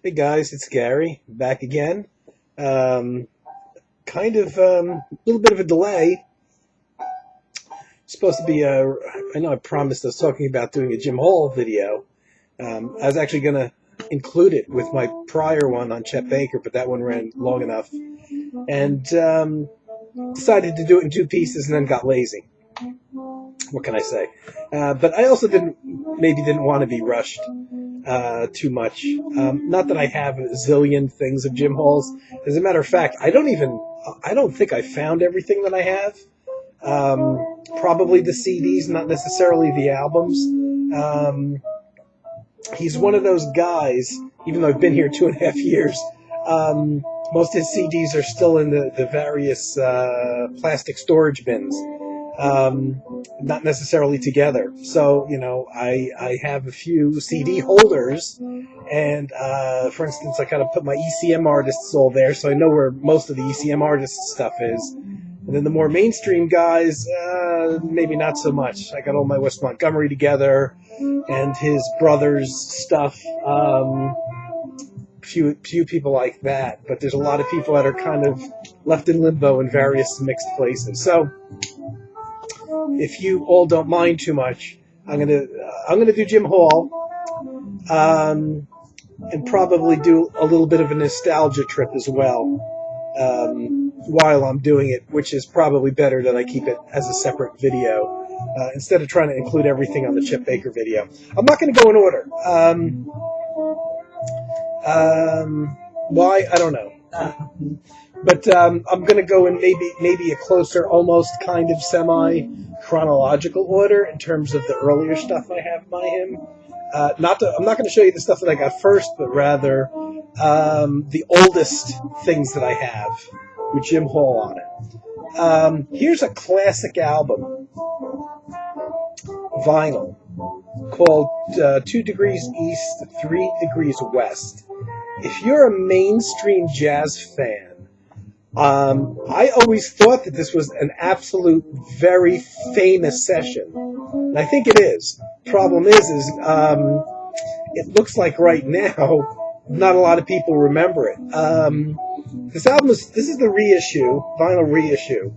Hey guys, it's Gary back again. Um, a little bit of a delay. Supposed to be I know I promised I was talking about doing a Jim Hall video. I was actually going to include it with my prior one on Chet Baker, but that one ran long enough. And decided to do it in two pieces and then got lazy. What can I say? But I also didn't want to be rushed too much. Not that I have a zillion things of Jim Hall's. As a matter of fact, I don't think I found everything that I have. Probably the CDs, not necessarily the albums. He's one of those guys, even though I've been here 2.5 years, most of his CDs are still in the various plastic storage bins. Not necessarily together. So, I have a few CD holders, and for instance, I kind of put my ECM artists all there, so I know where most of the ECM artists stuff is. And then the more mainstream guys, maybe not so much. I got all my Wes Montgomery together, and his brother's stuff. Few people like that, but there's a lot of people that are kind of left in limbo in various mixed places. So, if you all don't mind too much, I'm gonna do Jim Hall, and probably do a little bit of a nostalgia trip as well, while I'm doing it, which is probably better that I keep it as a separate video, instead of trying to include everything on the Chet Baker video. I'm not going to go in order. Why? I don't know. But I'm going to go in maybe a closer, almost kind of semi-chronological order in terms of the earlier stuff I have by him. I'm not going to show you the stuff that I got first, but rather the oldest things that I have with Jim Hall on it. Here's a classic album, vinyl, called 2 Degrees East, 3 Degrees West. If you're a mainstream jazz fan, I always thought that this was an absolute very famous session. And I think it is. Problem is it looks like right now, not a lot of people remember it. This is the reissue, vinyl reissue.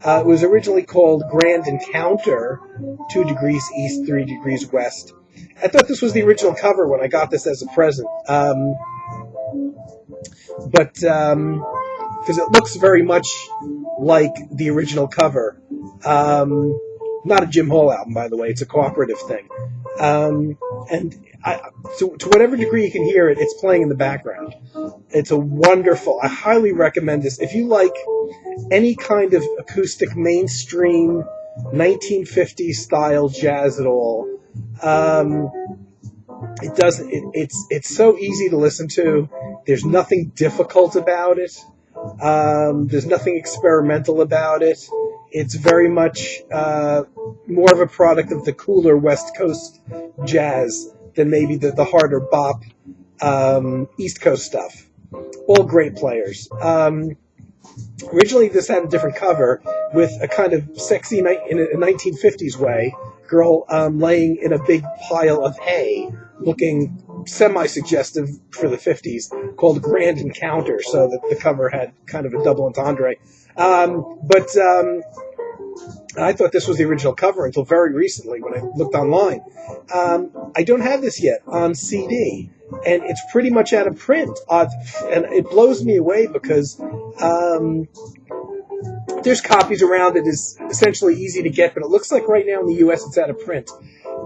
It was originally called Grand Encounter, 2 Degrees East, 3 Degrees West. I thought this was the original cover when I got this as a present. Because it looks very much like the original cover. Not a Jim Hall album, by the way. It's a cooperative thing. To whatever degree you can hear it, it's playing in the background. It's a wonderful... I highly recommend this. If you like any kind of acoustic mainstream 1950s style jazz at all, it's so easy to listen to. There's nothing difficult about it. There's nothing experimental about it. It's very much more of a product of the cooler West Coast jazz than maybe the harder bop East Coast stuff. All great players. Originally, this had a different cover with a kind of sexy, in a 1950s way, girl laying in a big pile of hay, looking semi-suggestive for the 50s, called Grand Encounter, so that the cover had kind of a double entendre. But I thought this was the original cover until very recently when I looked online. I don't have this yet on CD, and it's pretty much out of print. And it blows me away because there's copies around that is essentially easy to get, but it looks like right now in the U.S. it's out of print.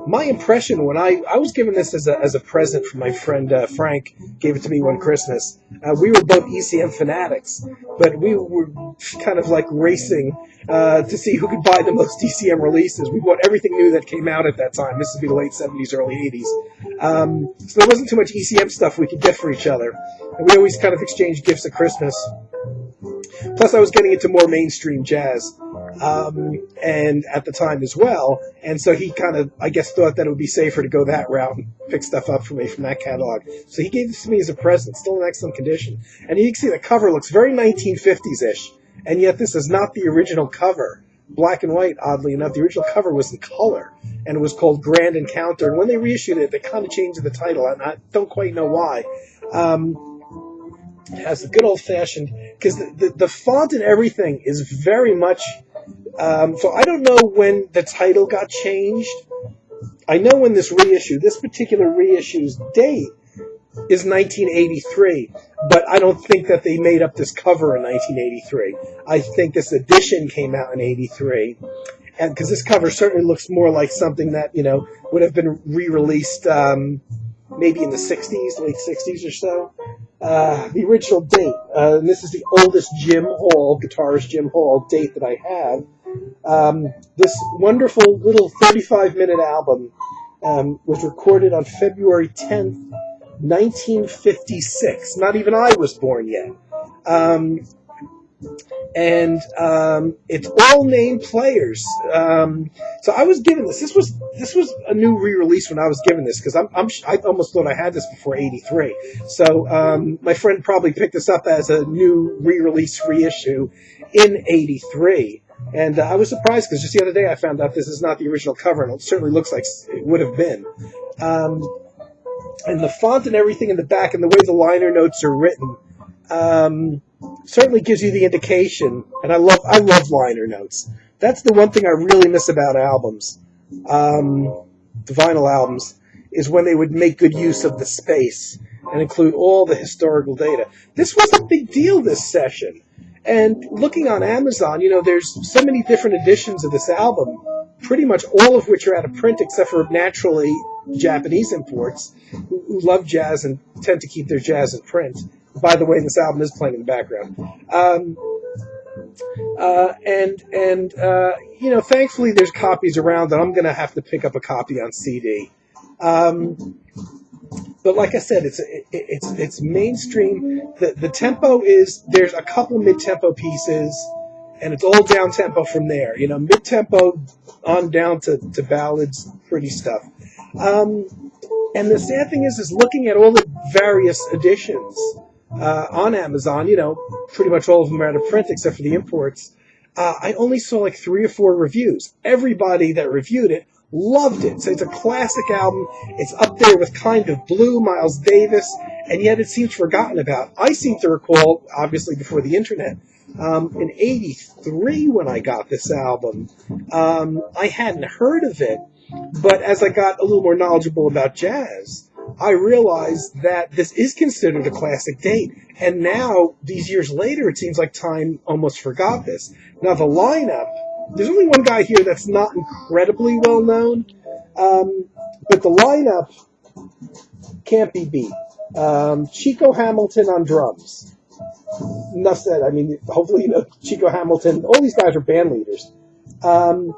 My impression when I was given this as a present from my friend Frank, gave it to me one Christmas. We were both ECM fanatics, but we were kind of like racing to see who could buy the most ECM releases. We bought everything new that came out at that time. This would be the late 70s, early 80s. So there wasn't too much ECM stuff we could get for each other. And we always kind of exchanged gifts at Christmas. Plus, I was getting into more mainstream jazz, and at the time as well. And so he kind of, I guess, thought that it would be safer to go that route and pick stuff up for me from that catalog. So he gave this to me as a present, still in excellent condition. And you can see the cover looks very 1950s-ish, and yet this is not the original cover. Black and white, oddly enough. The original cover was in color, and it was called Grand Encounter. And when they reissued it, they kind of changed the title, and I don't quite know why. It has the good old-fashioned, because the font and everything is very much, so I don't know when the title got changed. I know when this particular reissue's date is 1983, but I don't think that they made up this cover in 1983. I think this edition came out in 83, and because this cover certainly looks more like something that, would have been re-released maybe in the 60s, late 60s or so. The original date, and this is the oldest guitarist Jim Hall date that I have. This wonderful little 35-minute album was recorded on February 10th, 1956. Not even I was born yet. And it's all named players. So I was given this. This was a new re-release when I was given this, because I almost thought I had this before '83. So my friend probably picked this up as a new re-release reissue in '83. And I was surprised, because just the other day I found out this is not the original cover, and it certainly looks like it would have been. And the font and everything in the back, and the way the liner notes are written, certainly gives you the indication. And I love liner notes. That's the one thing I really miss about albums, the vinyl albums, is when they would make good use of the space and include all the historical data. This was a big deal, this session. And looking on Amazon, there's so many different editions of this album, pretty much all of which are out of print, except for, naturally, Japanese imports who love jazz and tend to keep their jazz in print. By the way, this album is playing in the background. Thankfully there's copies around that I'm going to have to pick up a copy on CD. But like I said, it's mainstream. The tempo is, there's a couple mid-tempo pieces, and it's all down-tempo from there. Mid-tempo on down to ballads, pretty stuff. And the sad thing is looking at all the various editions on Amazon, pretty much all of them are out of print except for the imports. I only saw like 3 or 4 reviews. Everybody that reviewed it loved it. So it's a classic album. It's up there with Kind of Blue, Miles Davis, and yet it seems forgotten about. I seem to recall, obviously before the internet, in '83 when I got this album, I hadn't heard of it, but as I got a little more knowledgeable about jazz, I realized that this is considered a classic date. And now, these years later, it seems like time almost forgot this. Now, the lineup, there's only one guy here that's not incredibly well known, but the lineup can't be beat. Chico Hamilton on drums. Enough said. Hopefully Chico Hamilton. All these guys are band leaders. 2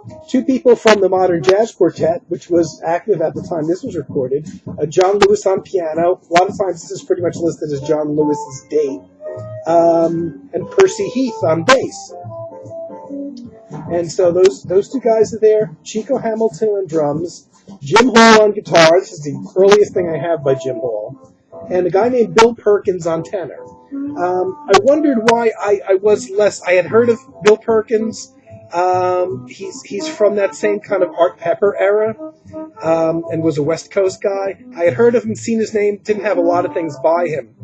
people from the Modern Jazz Quartet, which was active at the time this was recorded. John Lewis on piano. A lot of times this is pretty much listed as John Lewis's date. And Percy Heath on bass. And so those 2 guys are there. Chico Hamilton on drums. Jim Hall on guitar. This is the earliest thing I have by Jim Hall. And a guy named Bill Perkins on tenor. I wondered why I was less... I had heard of Bill Perkins. He's from that same kind of Art Pepper era, and was a West Coast guy. I had heard of him, seen his name, didn't have a lot of things by him.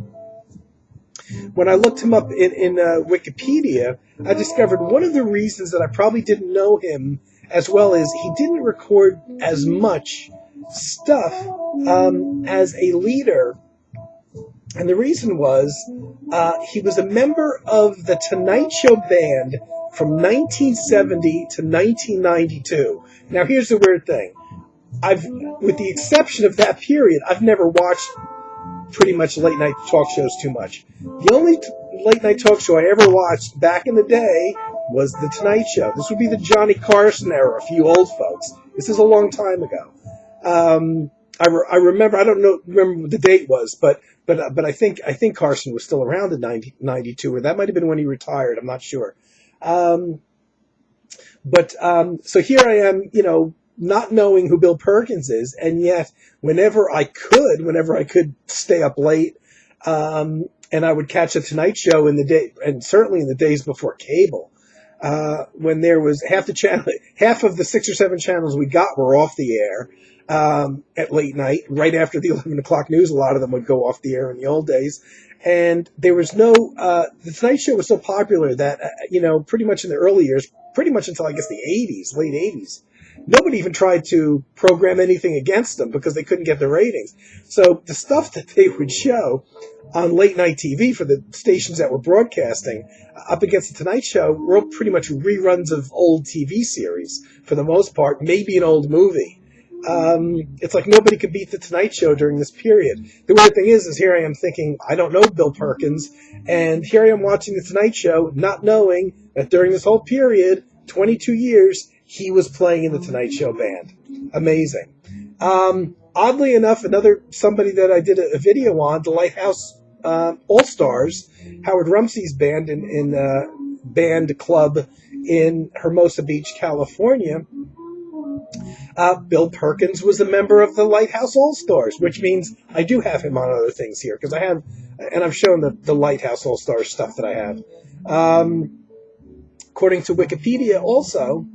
When I looked him up in Wikipedia, I discovered one of the reasons that I probably didn't know him as well is he didn't record as much stuff as a leader. And the reason was he was a member of the Tonight Show band from 1970 to 1992. Now, here's the weird thing. With the exception of that period, I've never watched pretty much late-night talk shows too much. The only late-night talk show I ever watched back in the day was The Tonight Show. This would be the Johnny Carson era for you old folks. This is a long time ago. I remember, I don't remember what the date was, but I think Carson was still around in 92, or that might have been when he retired. I'm not sure. So here I am, not knowing who Bill Perkins is, and yet whenever I could stay up late, and I would catch the Tonight Show in the day, and certainly in the days before cable, when there was half of the 6 or 7 channels we got were off the air at late night, right after the 11 o'clock news. A lot of them would go off the air in the old days. And there was no, the Tonight Show was so popular that, pretty much in the early years, pretty much until I guess the 80s, late 80s, nobody even tried to program anything against them because they couldn't get the ratings. So the stuff that they would show on late night TV for the stations that were broadcasting up against the Tonight Show were pretty much reruns of old TV series for the most part, maybe an old movie. It's like nobody could beat the Tonight Show during this period. The weird thing is here I am thinking, I don't know Bill Perkins, and here I am watching the Tonight Show, not knowing that during this whole period, 22 years, he was playing in the Tonight Show band. Amazing. Oddly enough, somebody that I did a video on, the Lighthouse All-Stars, Howard Rumsey's band in band club in Hermosa Beach, California. Bill Perkins was a member of the Lighthouse All-Stars, which means I do have him on other things here, because I've shown the Lighthouse All-Stars stuff that I have. According to Wikipedia also,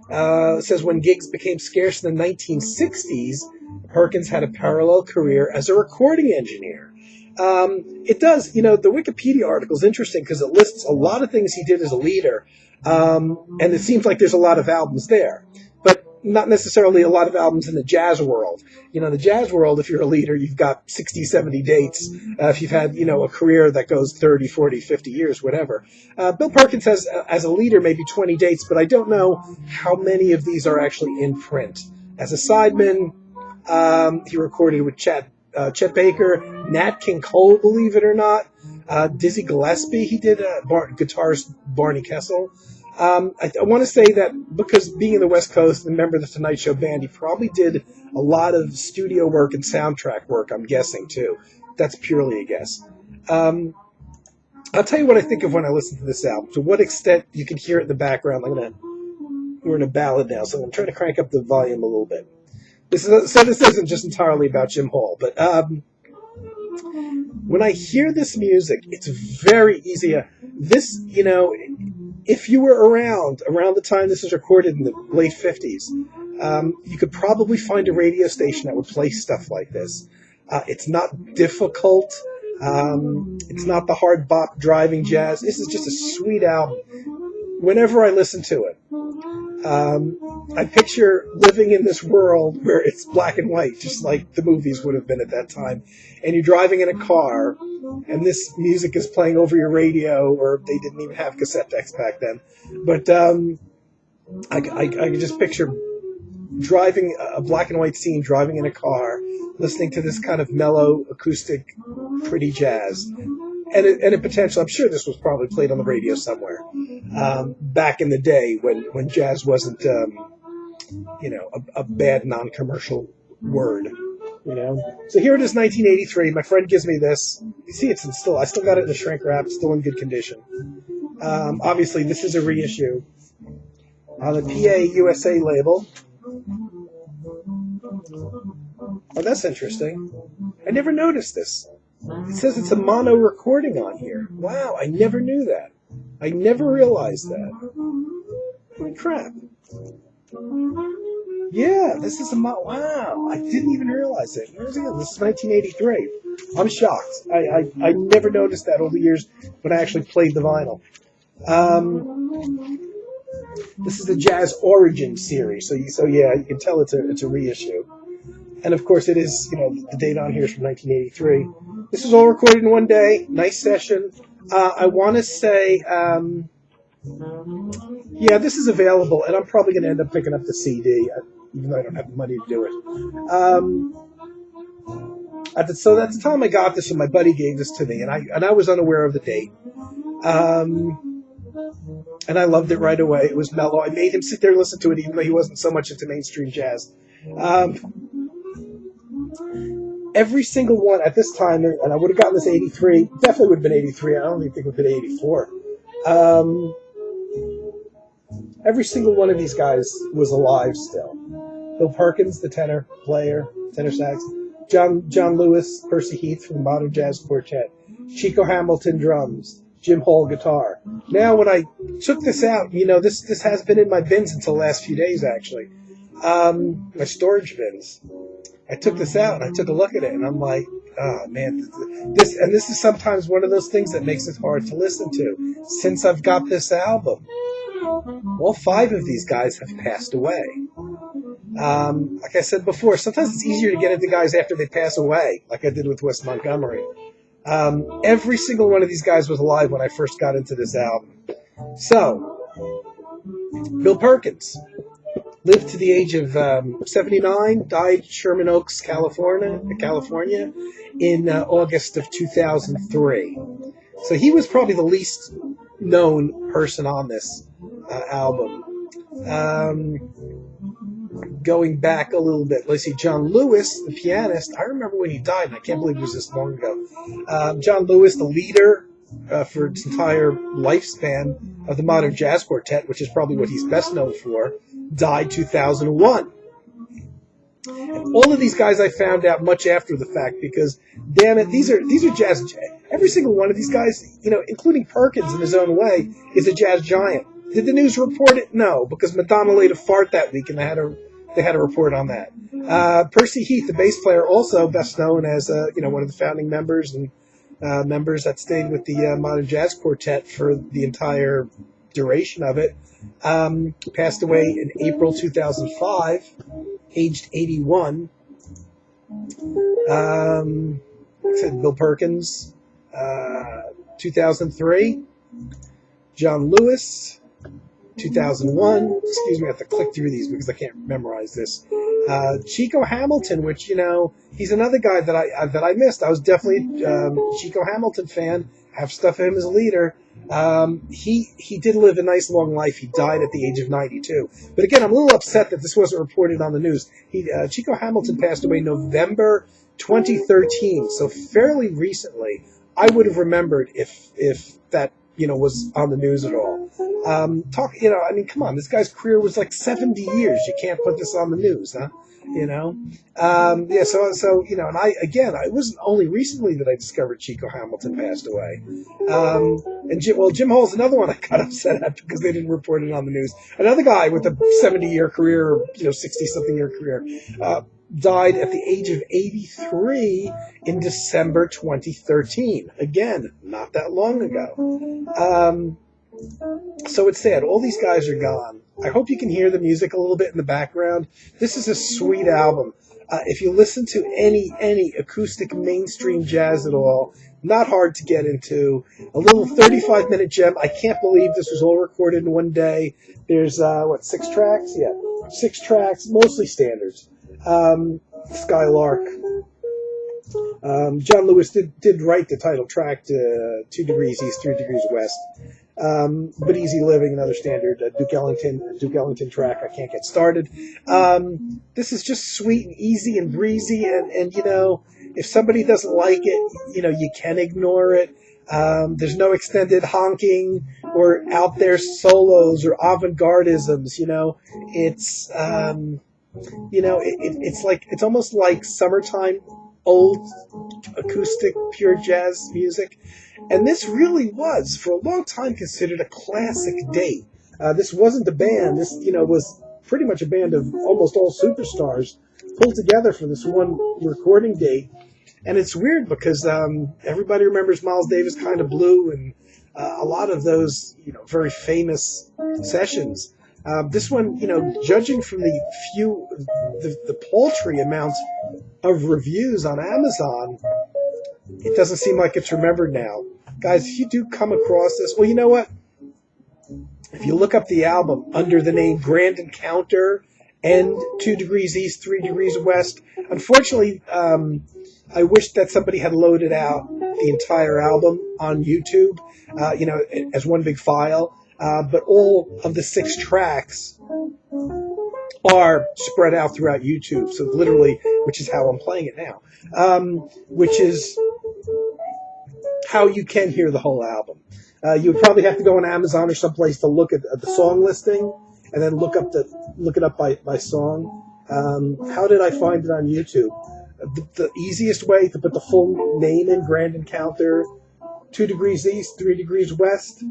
it says when gigs became scarce in the 1960s, Perkins had a parallel career as a recording engineer. It does, the Wikipedia article is interesting because it lists a lot of things he did as a leader, and it seems like there's a lot of albums there. Not necessarily a lot of albums in the jazz world. The jazz world, if you're a leader, you've got 60, 70 dates. If you've had, a career that goes 30, 40, 50 years, whatever. Bill Perkins has, as a leader, maybe 20 dates, but I don't know how many of these are actually in print. As a sideman, he recorded with Chet Baker, Nat King Cole, believe it or not, Dizzy Gillespie. He did guitarist Barney Kessel. I want to say that because being in the West Coast and a member of the Tonight Show band, he probably did a lot of studio work and soundtrack work, I'm guessing, too. That's purely a guess. I'll tell you what I think of when I listen to this album. To what extent you can hear it in the background. We're in a ballad now, so I'm trying to crank up the volume a little bit. This isn't just entirely about Jim Hall, but when I hear this music, it's very easy. If you were around the time this was recorded in the late 50s, you could probably find a radio station that would play stuff like this. It's not difficult. It's not the hard bop driving jazz. This is just a sweet album. Whenever I listen to it, I picture living in this world where it's black and white, just like the movies would have been at that time. And you're driving in a car, and this music is playing over your radio, or they didn't even have cassette decks back then. But I can just picture driving a black and white scene, driving in a car, listening to this kind of mellow, acoustic, pretty jazz. And a potential, I'm sure this was probably played on the radio somewhere back in the day when jazz wasn't, a bad non-commercial word, So here it is, 1983. My friend gives me this. You see, I still got it in the shrink wrap, still in good condition. Obviously, this is a reissue on the PA USA label. Oh, that's interesting. I never noticed this. It says it's a mono recording on here. Wow, I never knew that. I never realized that. Holy crap. Yeah, this is a wow, I didn't even realize it. This is 1983. I'm shocked. I never noticed that over the years when I actually played the vinyl. This is the Jazz Origin series, so yeah, you can tell it's a reissue. And of course it is, the date on here is from 1983. This was all recorded in one day. Nice session. I want to say, this is available, and I'm probably going to end up picking up the CD, even though I don't have the money to do it. So at the time I got this, and my buddy gave this to me, and I was unaware of the date. And I loved it right away. It was mellow. I made him sit there and listen to it, even though he wasn't so much into mainstream jazz. Every single one at this time, and I would have gotten this 83, definitely would have been 83, I don't even think it would have been 84. Every single one of these guys was alive still. Bill Perkins, the tenor sax. John Lewis, Percy Heath from the Modern Jazz Quartet. Chico Hamilton, drums. Jim Hall guitar. Now, when I took this out, this has been in my bins until the last few days, actually. My storage bins. I took this out and I took a look at it, and I'm like, oh man, this is sometimes one of those things that makes it hard to listen to. Since I've got this album, all 5 of these guys have passed away. Like I said before, sometimes it's easier to get into guys after they pass away, like I did with Wes Montgomery. Every single one of these guys was alive when I first got into this album. So, Bill Perkins lived to the age of 79, died in Sherman Oaks, California, in August of 2003. So he was probably the least known person on this album. Going back a little bit, let's see, John Lewis, the pianist, I remember when he died, and I can't believe it was this long ago. John Lewis, the leader for its entire lifespan of the Modern Jazz Quartet, which is probably what he's best known for, died 2001. And all of these guys I found out much after the fact because, damn it, these are jazz. Every single one of these guys, including Perkins in his own way, is a jazz giant. Did the news report it? No, because Madonna laid a fart that week, and they had a report on that. Percy Heath, the bass player, also best known as one of the founding members and members that stayed with the Modern Jazz Quartet for the entire duration of it, passed away in April 2005, aged 81. Like I said, Bill Perkins, 2003. John Lewis, 2001. Excuse me, I have to click through these because I can't memorize this. Chico Hamilton, which, he's another guy that I missed. I was definitely a Chico Hamilton fan. I have stuff of him as a leader. He did live a nice long life. He died at the age of 92. But again, I'm a little upset that this wasn't reported on the news. Chico Hamilton passed away November 2013, so fairly recently. I would have remembered if that was on the news at all. Come on, this guy's career was like 70 years. You can't put this on the news, huh? And it wasn't only recently that I discovered Chico Hamilton passed away. Jim Hall's another one I got upset at because they didn't report it on the news. Another guy with a 70-year career, 60-something year career, died at the age of 83 in December 2013. Again, not that long ago. So it's sad. All these guys are gone. I hope you can hear the music a little bit in the background. This is a sweet album. If you listen to any acoustic mainstream jazz at all, not hard to get into. A little 35-minute gem. I can't believe this was all recorded in one day. There's, 6 tracks? Yeah, 6 tracks, mostly standards. Skylark. John Lewis did write the title track to 2 Degrees East, 3 Degrees West. But Easy Living, another standard, Duke Ellington track, I Can't Get Started. This is just sweet and easy and breezy, and if somebody doesn't like it, you can ignore it. There's no extended honking or out there solos or avant-gardisms, it's, it's almost like summertime old acoustic pure jazz music. And this really was, for a long time, considered a classic date. This wasn't a band. This, was pretty much a band of almost all superstars pulled together for this one recording date. And it's weird because everybody remembers Miles Davis Kinda Blue and a lot of those, very famous sessions. This one, judging from the paltry amount of reviews on Amazon, it doesn't seem like it's remembered now. Guys, if you do come across this, well, you know what? If you look up the album under the name Grand Encounter and 2 Degrees East, 3 Degrees West, unfortunately, I wish that somebody had loaded out the entire album on YouTube, as one big file. But all of the 6 tracks are spread out throughout YouTube. So literally, which is how I'm playing it now, which is how you can hear the whole album. You would probably have to go on Amazon or someplace to look at the song listing and then look it up by song. How did I find it on YouTube? The easiest way to put the full name in, Grand Encounter, 2 Degrees East, 3 Degrees West,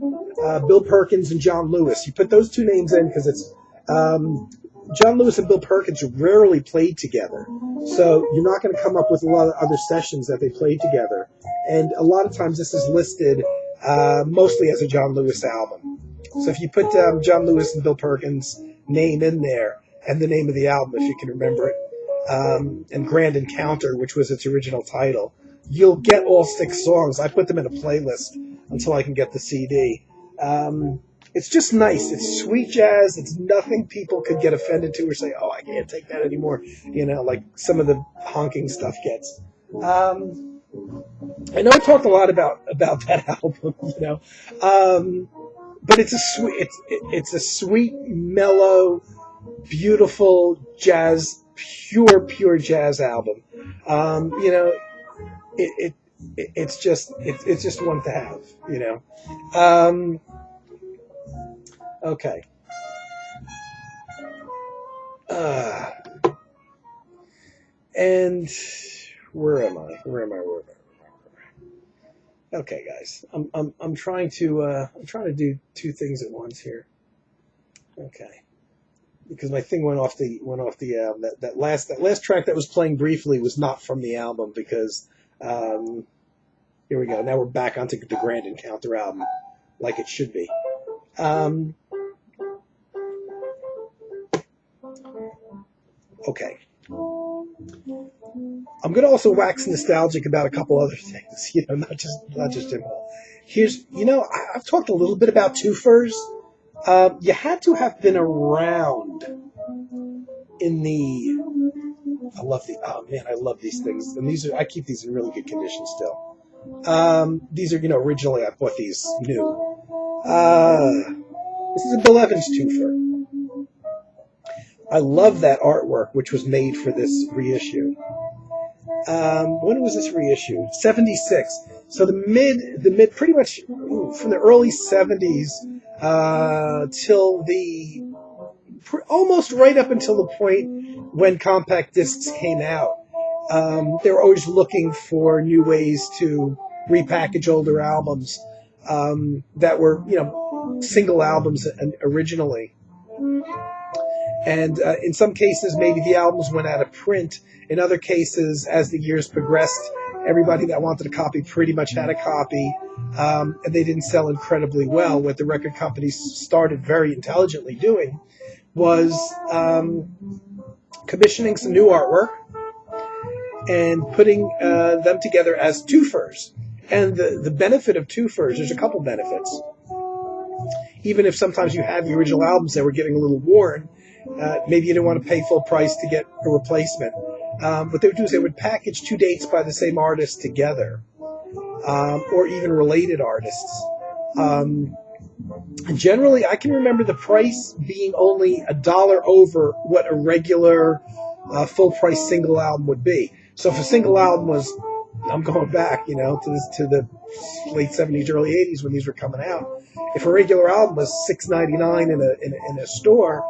Bill Perkins and John Lewis. You put those two names in because it's John Lewis and Bill Perkins rarely played together. So you're not going to come up with a lot of other sessions that they played together. And a lot of times this is listed mostly as a John Lewis album. So if you put John Lewis and Bill Perkins' name in there and the name of the album, if you can remember it, and Grand Encounter, which was its original title, you'll get all 6 songs. I put them in a playlist until I can get the CD. It's just nice. It's sweet jazz. It's nothing people could get offended to or say, oh, I can't take that anymore, like some of the honking stuff gets. I know I talked a lot about that album, but it's a sweet, mellow, beautiful jazz, pure jazz album. It's just one to have, Okay. And where am I? Okay, guys. I'm trying to do 2 things at once here. Okay. Because my thing went off the that last track that was playing briefly was not from the album because here we go. Now we're back onto the Grand Encounter album like it should be. Okay. I'm going to also wax nostalgic about a couple other things, not just Jim Hall. Here's, I've talked a little bit about twofers. You had to have been around in the. I love these things, and I keep these in really good condition still. These are, originally I bought these new. This is a Bill Evans twofer. I love that artwork, which was made for this reissue. When was this reissued? 76. So the mid, pretty much from the early 70s till almost right up until the point when compact discs came out. They were always looking for new ways to repackage older albums that were, single albums originally. And in some cases, maybe the albums went out of print. In other cases, as the years progressed, everybody that wanted a copy pretty much had a copy, and they didn't sell incredibly well. What the record companies started very intelligently doing was commissioning some new artwork and putting them together as twofers. And the benefit of twofers, there's a couple benefits. Even if sometimes you had the original albums that were getting a little worn, maybe you didn't want to pay full price to get a replacement. What they would do is they would package 2 dates by the same artist together, or even related artists. And generally, I can remember the price being only $1 over what a regular full-price single album would be. So if a single album was, I'm going back, to the late 70s, early 80s when these were coming out. If a regular album was $6.99 in a store,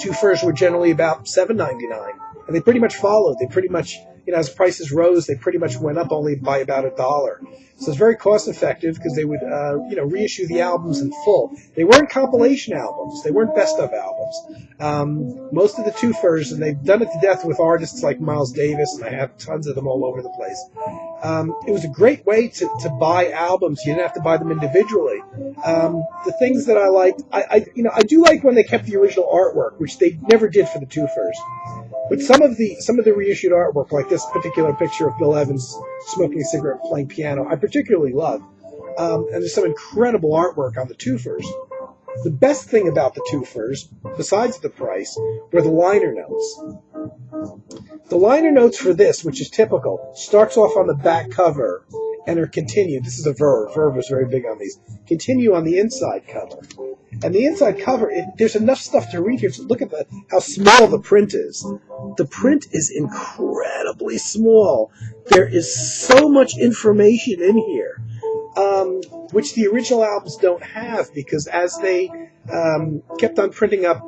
twofers were generally about $7.99, and they pretty much followed. They pretty much, as prices rose, they pretty much went up only by about $1. So it's very cost effective because they would, reissue the albums in full. They weren't compilation albums. They weren't best of albums. Most of the twofers, and they've done it to death with artists like Miles Davis, and I have tons of them all over the place. It was a great way to buy albums. You didn't have to buy them individually. The things that I liked, I do like when they kept the original artwork, which they never did for the twofers. But some of the reissued artwork, like this particular picture of Bill Evans smoking a cigarette, playing piano, I particularly love. And there's some incredible artwork on the twofers. The best thing about the twofers, besides the price, were the liner notes. The liner notes for this, which is typical, starts off on the back cover and are continued. This is a Verve. Verve was very big on these. Continue on the inside cover. And the inside cover, there's enough stuff to read here. So look at how small the print is. The print is incredibly small. There is so much information in here, which the original albums don't have, because as they kept on printing up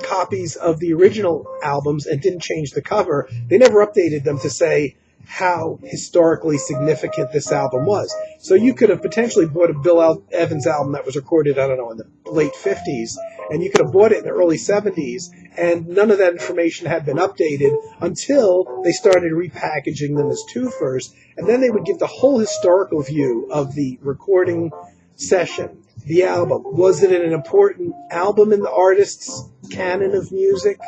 copies of the original albums and didn't change the cover, they never updated them to say, how historically significant this album was. So you could have potentially bought a Bill Evans album that was recorded, I don't know, in the late 50s, and you could have bought it in the early 70s, and none of that information had been updated until they started repackaging them as twofers, and then they would give the whole historical view of the recording session, the album. Was it an important album in the artist's canon of music?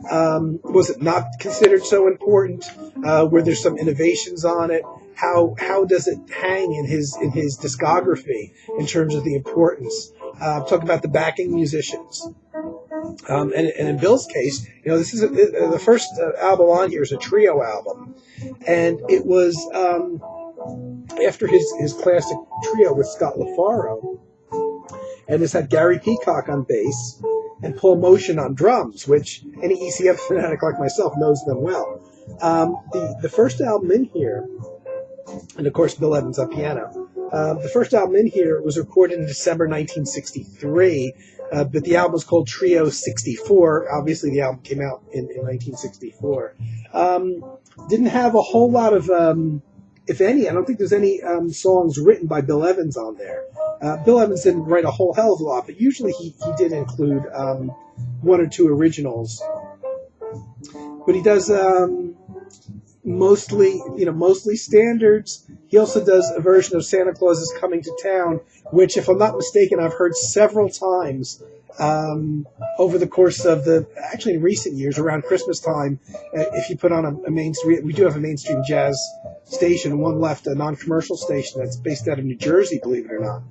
Was it not considered so important? Were there some innovations on it? How does it hang in his discography in terms of the importance? Talk about the backing musicians. And in Bill's case, this is the first album on here is a trio album, and it was after his classic trio with Scott LaFaro, and it's had Gary Peacock on bass and Paul Motion on drums, which any ECM fanatic like myself knows them well. The first album in here, and of course Bill Evans on piano, the first album in here was recorded in December 1963, but the album was called Trio 64. Obviously the album came out in 1964. Didn't have a whole lot of, if any, I don't think there's any songs written by Bill Evans on there. Bill Evans didn't write a whole hell of a lot, but usually he did include one or two originals. But he does mostly standards. He also does a version of Santa Claus is Coming to Town, which, if I'm not mistaken, I've heard several times over the course of actually in recent years, around Christmas time. If you put on a mainstream, we do have a mainstream jazz station, and one left, a non-commercial station that's based out of New Jersey, believe it or not.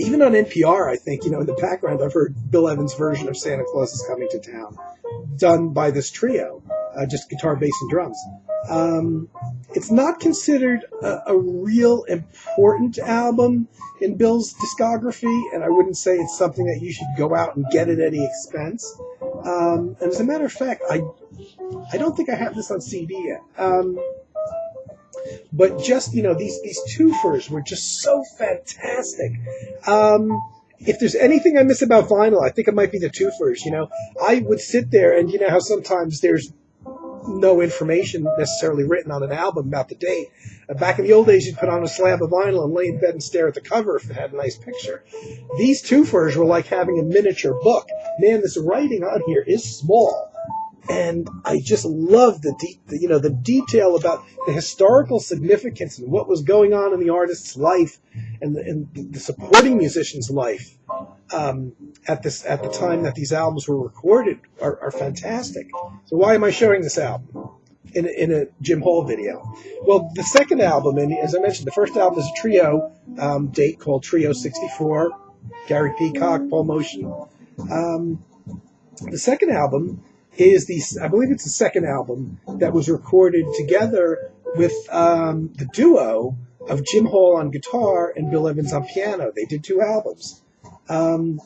Even on NPR, I think, in the background, I've heard Bill Evans' version of Santa Claus is Coming to Town, done by this trio, just guitar, bass, and drums. It's not considered a real important album in Bill's discography, and I wouldn't say it's something that you should go out and get at any expense. And as a matter of fact, I don't think I have this on CD yet. But just, these twofers were just so fantastic. If there's anything I miss about vinyl, I think it might be the twofers. I would sit there, and how sometimes there's no information necessarily written on an album about the date. Back in the old days, you'd put on a slab of vinyl and lay in bed and stare at the cover if it had a nice picture. These twofers were like having a miniature book. Man, this writing on here is small. And I just love the detail about the historical significance and what was going on in the artist's life and the supporting musician's life at the time that these albums were recorded are fantastic. So why am I showing this album in a Jim Hall video? Well, the second album, and as I mentioned, the first album is a trio date called Trio 64, Gary Peacock, Paul Motion. The second album is I believe it's the second album that was recorded together with the duo of Jim Hall on guitar and Bill Evans on piano. They did two albums. And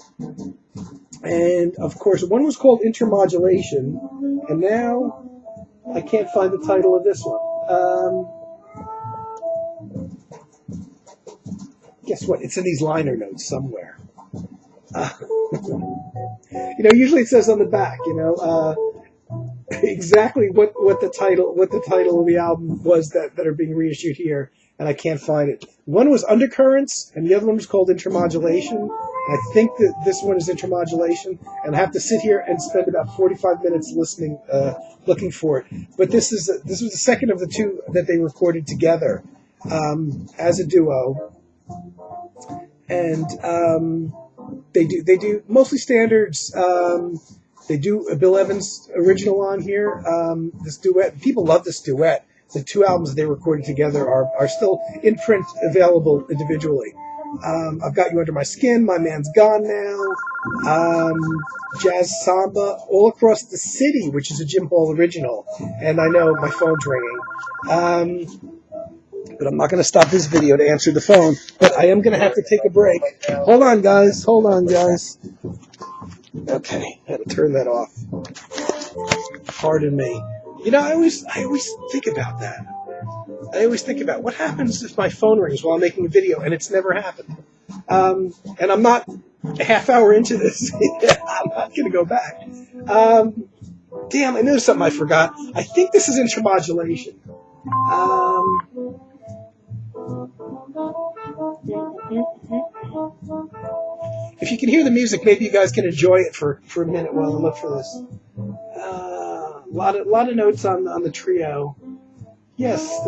of course, one was called Intermodulation, and now I can't find the title of this one. Guess what? It's in these liner notes somewhere. Usually it says on the back, exactly what the title of the album was that are being reissued here, and I can't find it. One was Undercurrents, and the other one was called Intermodulation. I think that this one is Intermodulation, and I have to sit here and spend about 45 minutes listening, looking for it. But this was the second of the two that they recorded together as a duo, and they do mostly standards. They do a Bill Evans original on here. This duet, people love this duet. The two albums that they recorded together are still in print, available individually. I've Got You Under My Skin, My Man's Gone Now, Jazz Samba, All Across the City, which is a Jim Hall original. And I know my phone's ringing. But I'm not going to stop this video to answer the phone. But I am going to have to take a break. Hold on, guys. Okay, I had to turn that off. Pardon me. I always think about that. I always think about what happens if my phone rings while I'm making a video, and it's never happened. And I'm not a half hour into this. I'm not going to go back. Damn, I knew something I forgot. I think this is Intermodulation. If you can hear the music, maybe you guys can enjoy it for a minute while I look for this. A lot of notes on the trio. Yes.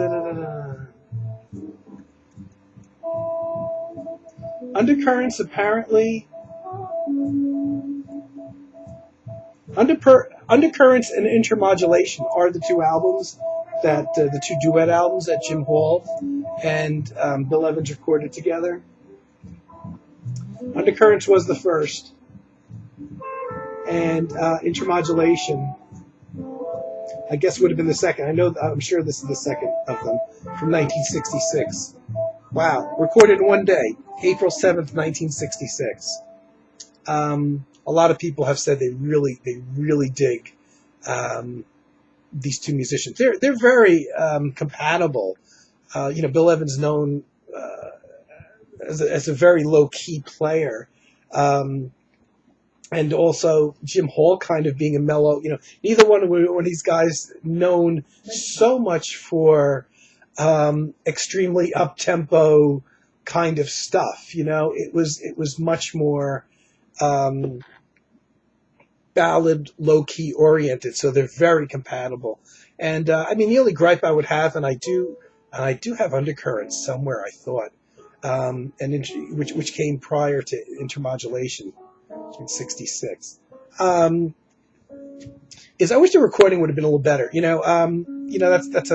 Undercurrents apparently. Undercurrents and Intermodulation are the two albums that the two duet albums that Jim Hall and Bill Evans recorded together. Undercurrents was the first, and Intermodulation, I guess, would have been the second. I'm sure this is the second of them, from 1966. Wow, recorded in one day, April 7th, 1966. A lot of people have said they really dig these two musicians. They're very compatible. Bill Evans known as a very low key player, and also Jim Hall kind of being a mellow. Neither one of these guys known so much for extremely up tempo kind of stuff. It was much more ballad, low-key oriented, so they're very compatible. And the only gripe I would have, and I do have Undercurrents somewhere, I thought, which came prior to Intermodulation in '66, is I wish the recording would have been a little better. That's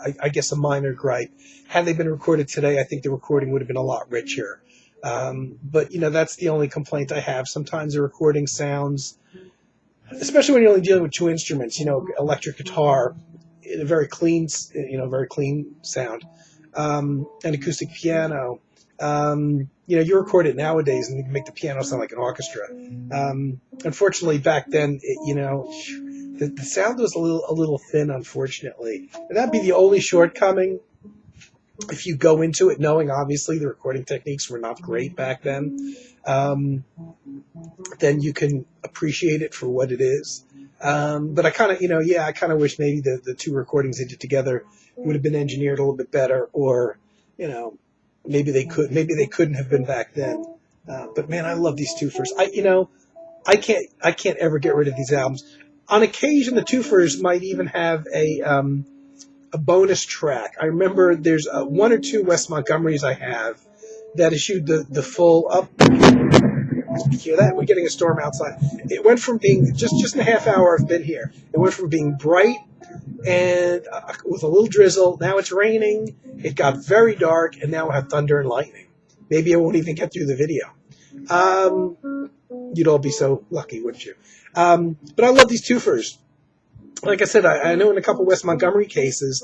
I guess a minor gripe. Had they been recorded today, I think the recording would have been a lot richer. But that's the only complaint I have. Sometimes the recording sounds, especially when you're only dealing with two instruments, electric guitar, a very clean sound, and acoustic piano. You record it nowadays and you can make the piano sound like an orchestra. Unfortunately, back then, the sound was a little thin, unfortunately. And that'd be the only shortcoming. If you go into it knowing, obviously, the recording techniques were not great back then, then you can appreciate it for what it is. But I kind of wish maybe the two recordings they did together would have been engineered a little bit better, or, maybe they couldn't have been back then. But man, I love these twofers. I can't ever get rid of these albums. On occasion, the twofers might even have a bonus track. I remember there's one or two Wes Montgomerys I have that issued the full up. You hear that? We're getting a storm outside. It went from being just in a half hour I've been here. It went from being bright and with a little drizzle. Now it's raining. It got very dark, and now I have thunder and lightning. Maybe I won't even get through the video. You'd all be so lucky, wouldn't you? But I love these twofers. Like I said, I know in a couple Wes Montgomery cases,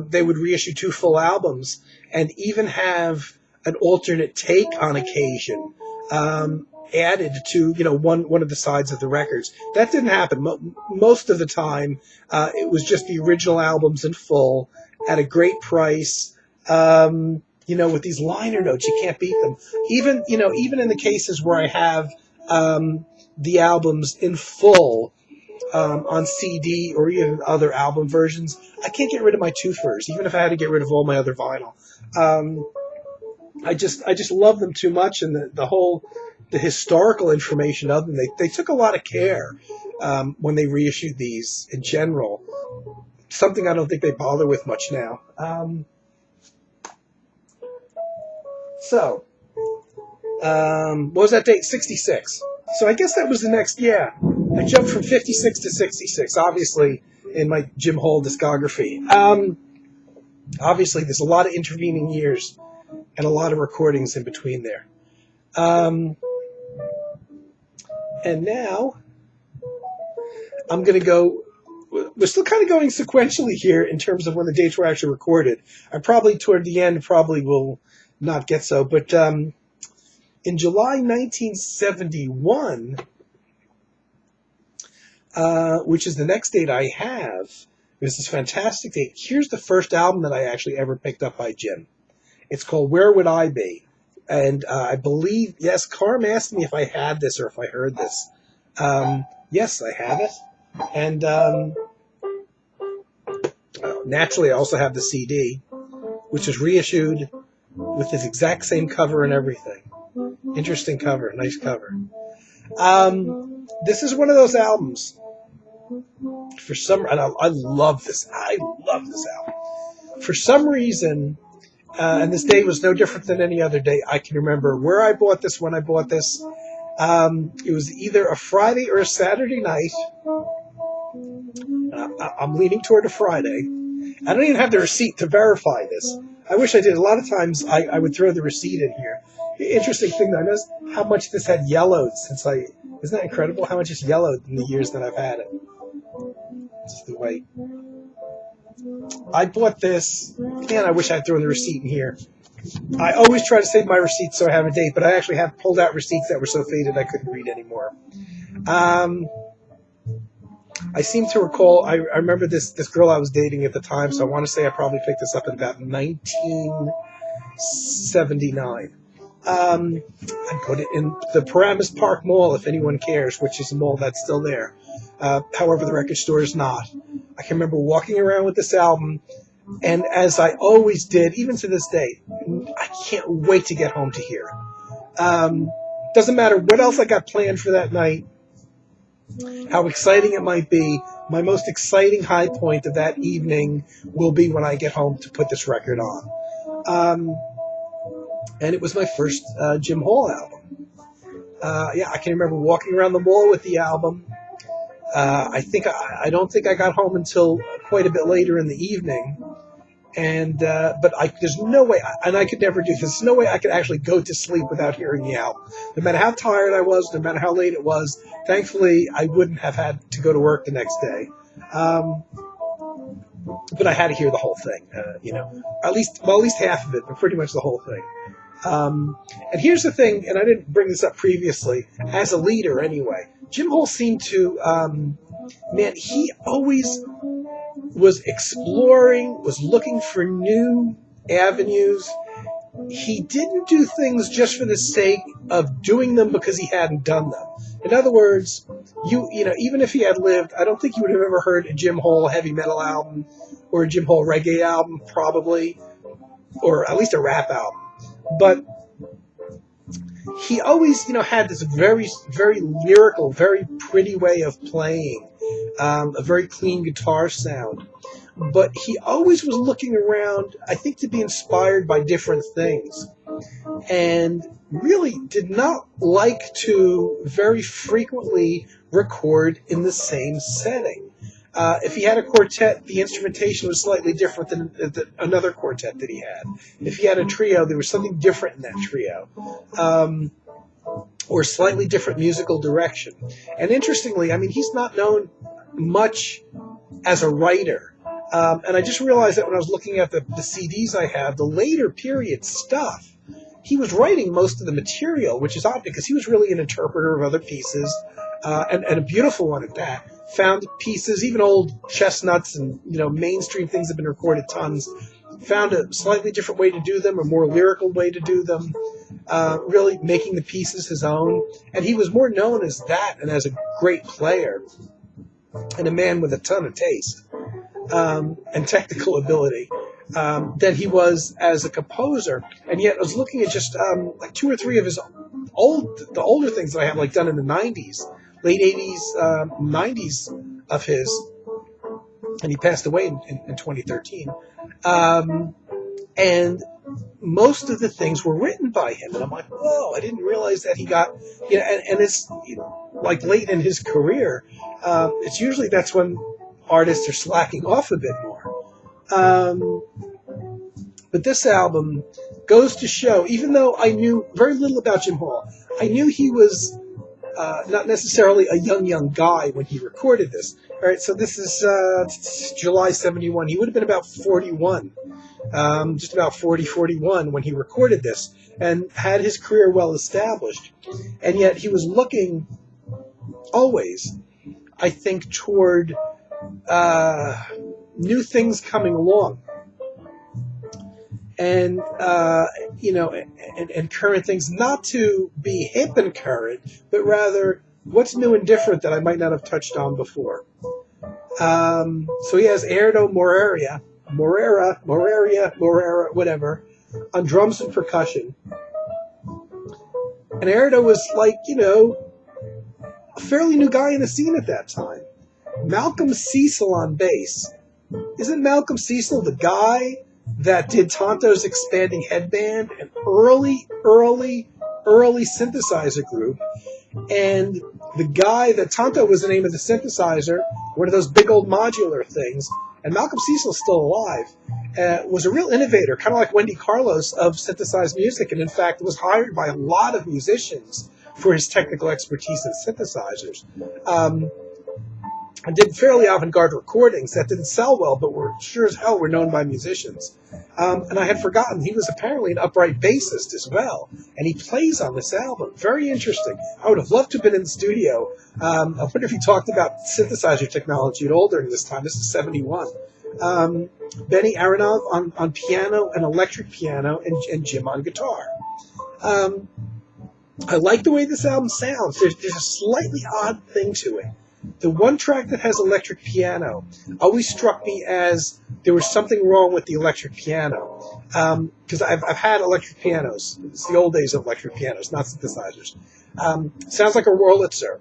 they would reissue two full albums and even have an alternate take on occasion added to one of the sides of the records. That didn't happen. Most of the time, it was just the original albums in full at a great price. With these liner notes, you can't beat them. Even in the cases where I have the albums in full on CD or even other album versions, I can't get rid of my twofers, even if I had to get rid of all my other vinyl. I just love them too much, and the historical information of them. They took a lot of care when they reissued these in general. Something I don't think they bother with much now. What was that date? 66. So I guess that was the next, yeah. I jumped from 56 to 66, obviously, in my Jim Hall discography. Obviously, there's a lot of intervening years and a lot of recordings in between there. And now, I'm going to go... We're still kind of going sequentially here in terms of when the dates were actually recorded. I probably, toward the end, will not get so. But in July 1971, which is the next date I have, this is a fantastic date. Here's the first album that I actually ever picked up by Jim. It's called Where Would I Be? And I believe, yes, Carm asked me if I had this or if I heard this. Yes, I have it. And naturally, I also have the CD, which is reissued with this exact same cover and everything. Interesting cover, nice cover. This is one of those albums. For some, and I love this. I love this album. For some reason, and this day was no different than any other day. I can remember where I bought this, when I bought this. It was either a Friday or a Saturday night. I'm leaning toward a Friday. I don't even have the receipt to verify this. I wish I did. A lot of times I would throw the receipt in here. The interesting thing, though, I noticed how much this had yellowed since isn't that incredible how much it's yellowed in the years that I've had it? It's the way. I bought this. Man, I wish I had thrown the receipt in here. I always try to save my receipts so I have a date, but I actually have pulled out receipts that were so faded I couldn't read anymore. I seem to recall, I remember this girl I was dating at the time, so I want to say I probably picked this up in about 1979. I put it in the Paramus Park Mall, if anyone cares, which is a mall that's still there. However, the record store is not. I can remember walking around with this album, and as I always did, even to this day, I can't wait to get home to hear it. Doesn't matter what else I got planned for that night, how exciting it might be. My most exciting high point of that evening will be when I get home to put this record on. And it was my first Jim Hall album. I can remember walking around the mall with the album. I don't think I got home until quite a bit later in the evening. And but there's no way, and I could never do this. There's no way I could actually go to sleep without hearing the album. No matter how tired I was, no matter how late it was, thankfully I wouldn't have had to go to work the next day. But I had to hear the whole thing, at least half of it, but pretty much the whole thing. And here's the thing, and I didn't bring this up previously, as a leader anyway, Jim Hall seemed to, he always was exploring, was looking for new avenues. He didn't do things just for the sake of doing them because he hadn't done them. In other words, even if he had lived, I don't think you would have ever heard a Jim Hall heavy metal album or a Jim Hall reggae album, probably, or at least a rap album. But he always, had this very, very lyrical, very pretty way of playing, a very clean guitar sound. But he always was looking around, I think, to be inspired by different things, and really did not like to very frequently record in the same setting. If he had a quartet, the instrumentation was slightly different than another quartet that he had. If he had a trio, there was something different in that trio. Or slightly different musical direction. And interestingly, he's not known much as a writer. And I just realized that when I was looking at the CDs I have, the later period stuff, he was writing most of the material, which is odd because he was really an interpreter of other pieces, and a beautiful one at that. Found pieces, even old chestnuts and mainstream things have been recorded tons. Found a slightly different way to do them, a more lyrical way to do them, really making the pieces his own. And he was more known as that and as a great player and a man with a ton of taste and technical ability than he was as a composer. And yet I was looking at just like two or three of the older things that I have done in the 90s, late 80s, 90s of his, and he passed away in 2013. And most of the things were written by him, and I'm like, whoa! I didn't realize that he got, and it's like late in his career. It's usually that's when artists are slacking off a bit more. But this album goes to show, even though I knew very little about Jim Hall, I knew he was not necessarily a young guy when he recorded this. All right, so this is July 71. He would have been about 41, just about 41 when he recorded this, and had his career well established. And yet he was looking always, I think, toward new things coming along. And and current things, not to be hip and current, but rather what's new and different that I might not have touched on before? So he has Erdo Morera, whatever, on drums and percussion. And Erdo was like, a fairly new guy in the scene at that time. Malcolm Cecil on bass. Isn't Malcolm Cecil the guy that did Tonto's Expanding Headband, an early synthesizer group? And the guy that Tonto was the name of the synthesizer, one of those big old modular things, and Malcolm Cecil's still alive, was a real innovator, kind of like Wendy Carlos of synthesized music, and in fact was hired by a lot of musicians for his technical expertise in synthesizers. And did fairly avant-garde recordings that didn't sell well, but were sure as hell were known by musicians. And I had forgotten he was apparently an upright bassist as well, and he plays on this album. Very interesting. I would have loved to have been in the studio. I wonder if he talked about synthesizer technology at all during this time. This is 71. Benny Aronov on piano and electric piano, and Jim on guitar. I like the way this album sounds. There's a slightly odd thing to it. The one track that has electric piano always struck me as there was something wrong with the electric piano. Because I've had electric pianos. It's the old days of electric pianos, not synthesizers. Sounds like a Wurlitzer.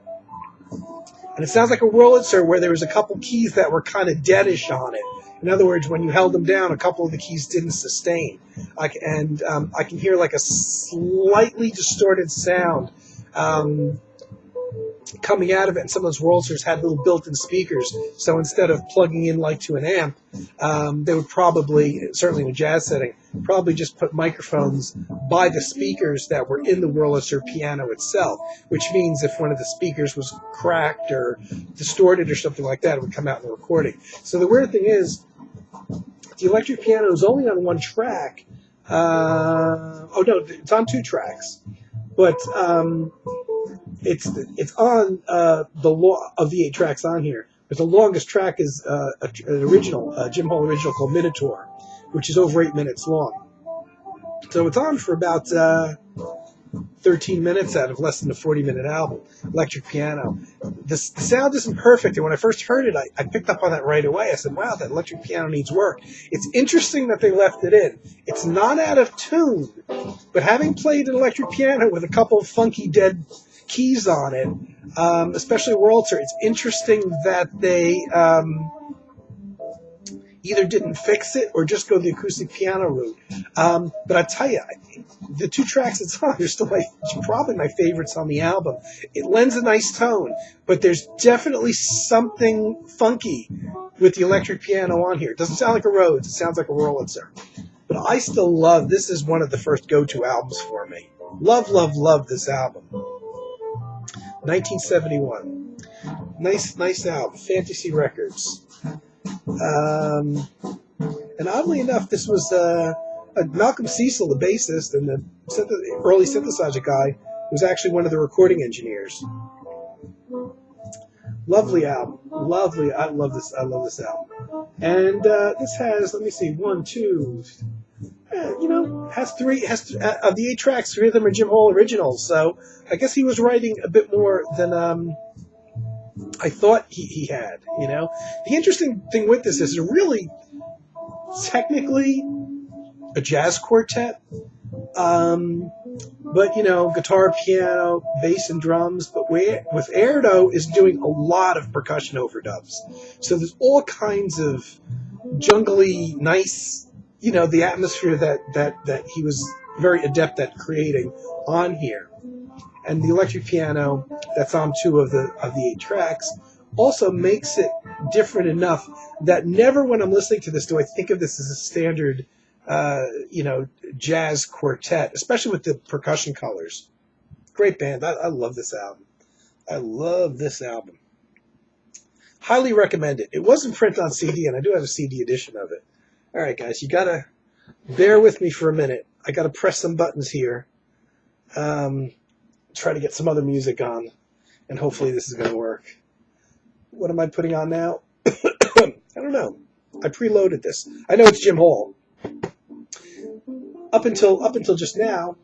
And it sounds like a Wurlitzer where there was a couple keys that were kind of deadish on it. In other words, when you held them down, a couple of the keys didn't sustain. I can hear like a slightly distorted sound coming out of it, and some of those Wurlitzers had little built-in speakers, so instead of plugging in like to an amp, they would probably, certainly in a jazz setting, probably just put microphones by the speakers that were in the Wurlitzer piano itself, which means if one of the speakers was cracked or distorted or something like that, it would come out in the recording. So the weird thing is, the electric piano is only on one track. It's on two tracks, but it's on the law of the 8 tracks on here. But the longest track is an original, Jim Hall original called Minotaur, which is over 8 minutes long. So it's on for about 13 minutes out of less than a 40-minute album. Electric piano. The sound isn't perfect, and when I first heard it, I picked up on that right away. I said, wow, that electric piano needs work. It's interesting that they left it in. It's not out of tune, but having played an electric piano with a couple of funky dead keys on it, especially Wurlitzer, it's interesting that they either didn't fix it or just go the acoustic piano route. But I tell you, the 2 tracks it's on are still probably my favorites on the album. It lends a nice tone, but there's definitely something funky with the electric piano on here. It doesn't sound like a Rhodes, it sounds like a Wurlitzer. But I still love, this is one of the first go-to albums for me. Love, love, love this album. 1971. Nice album. Fantasy Records. And oddly enough, this was Malcolm Cecil, the bassist and the early synthesizer guy, was actually one of the recording engineers. Lovely album. Lovely. I love this album. And this has, let me see, 1, 2, has 3, of the 8 tracks, 3 of them are Jim Hall originals. So I guess he was writing a bit more than I thought he had, The interesting thing with this is it's really technically a jazz quartet, but, guitar, piano, bass, and drums. But with Erdo is doing a lot of percussion overdubs. So there's all kinds of jungly, nice, the atmosphere that he was very adept at creating on here. And the electric piano that's on 2 of the 8 tracks also makes it different enough that never when I'm listening to this do I think of this as a standard, jazz quartet, especially with the percussion colors. Great band. I love this album. I love this album. Highly recommend it. It wasn't printed on CD, and I do have a CD edition of it. All right, guys, you got to bear with me for a minute. I got to press some buttons here. Try to get some other music on, and hopefully this is going to work. What am I putting on now? I don't know. I preloaded this. I know it's Jim Hall. Up until just now,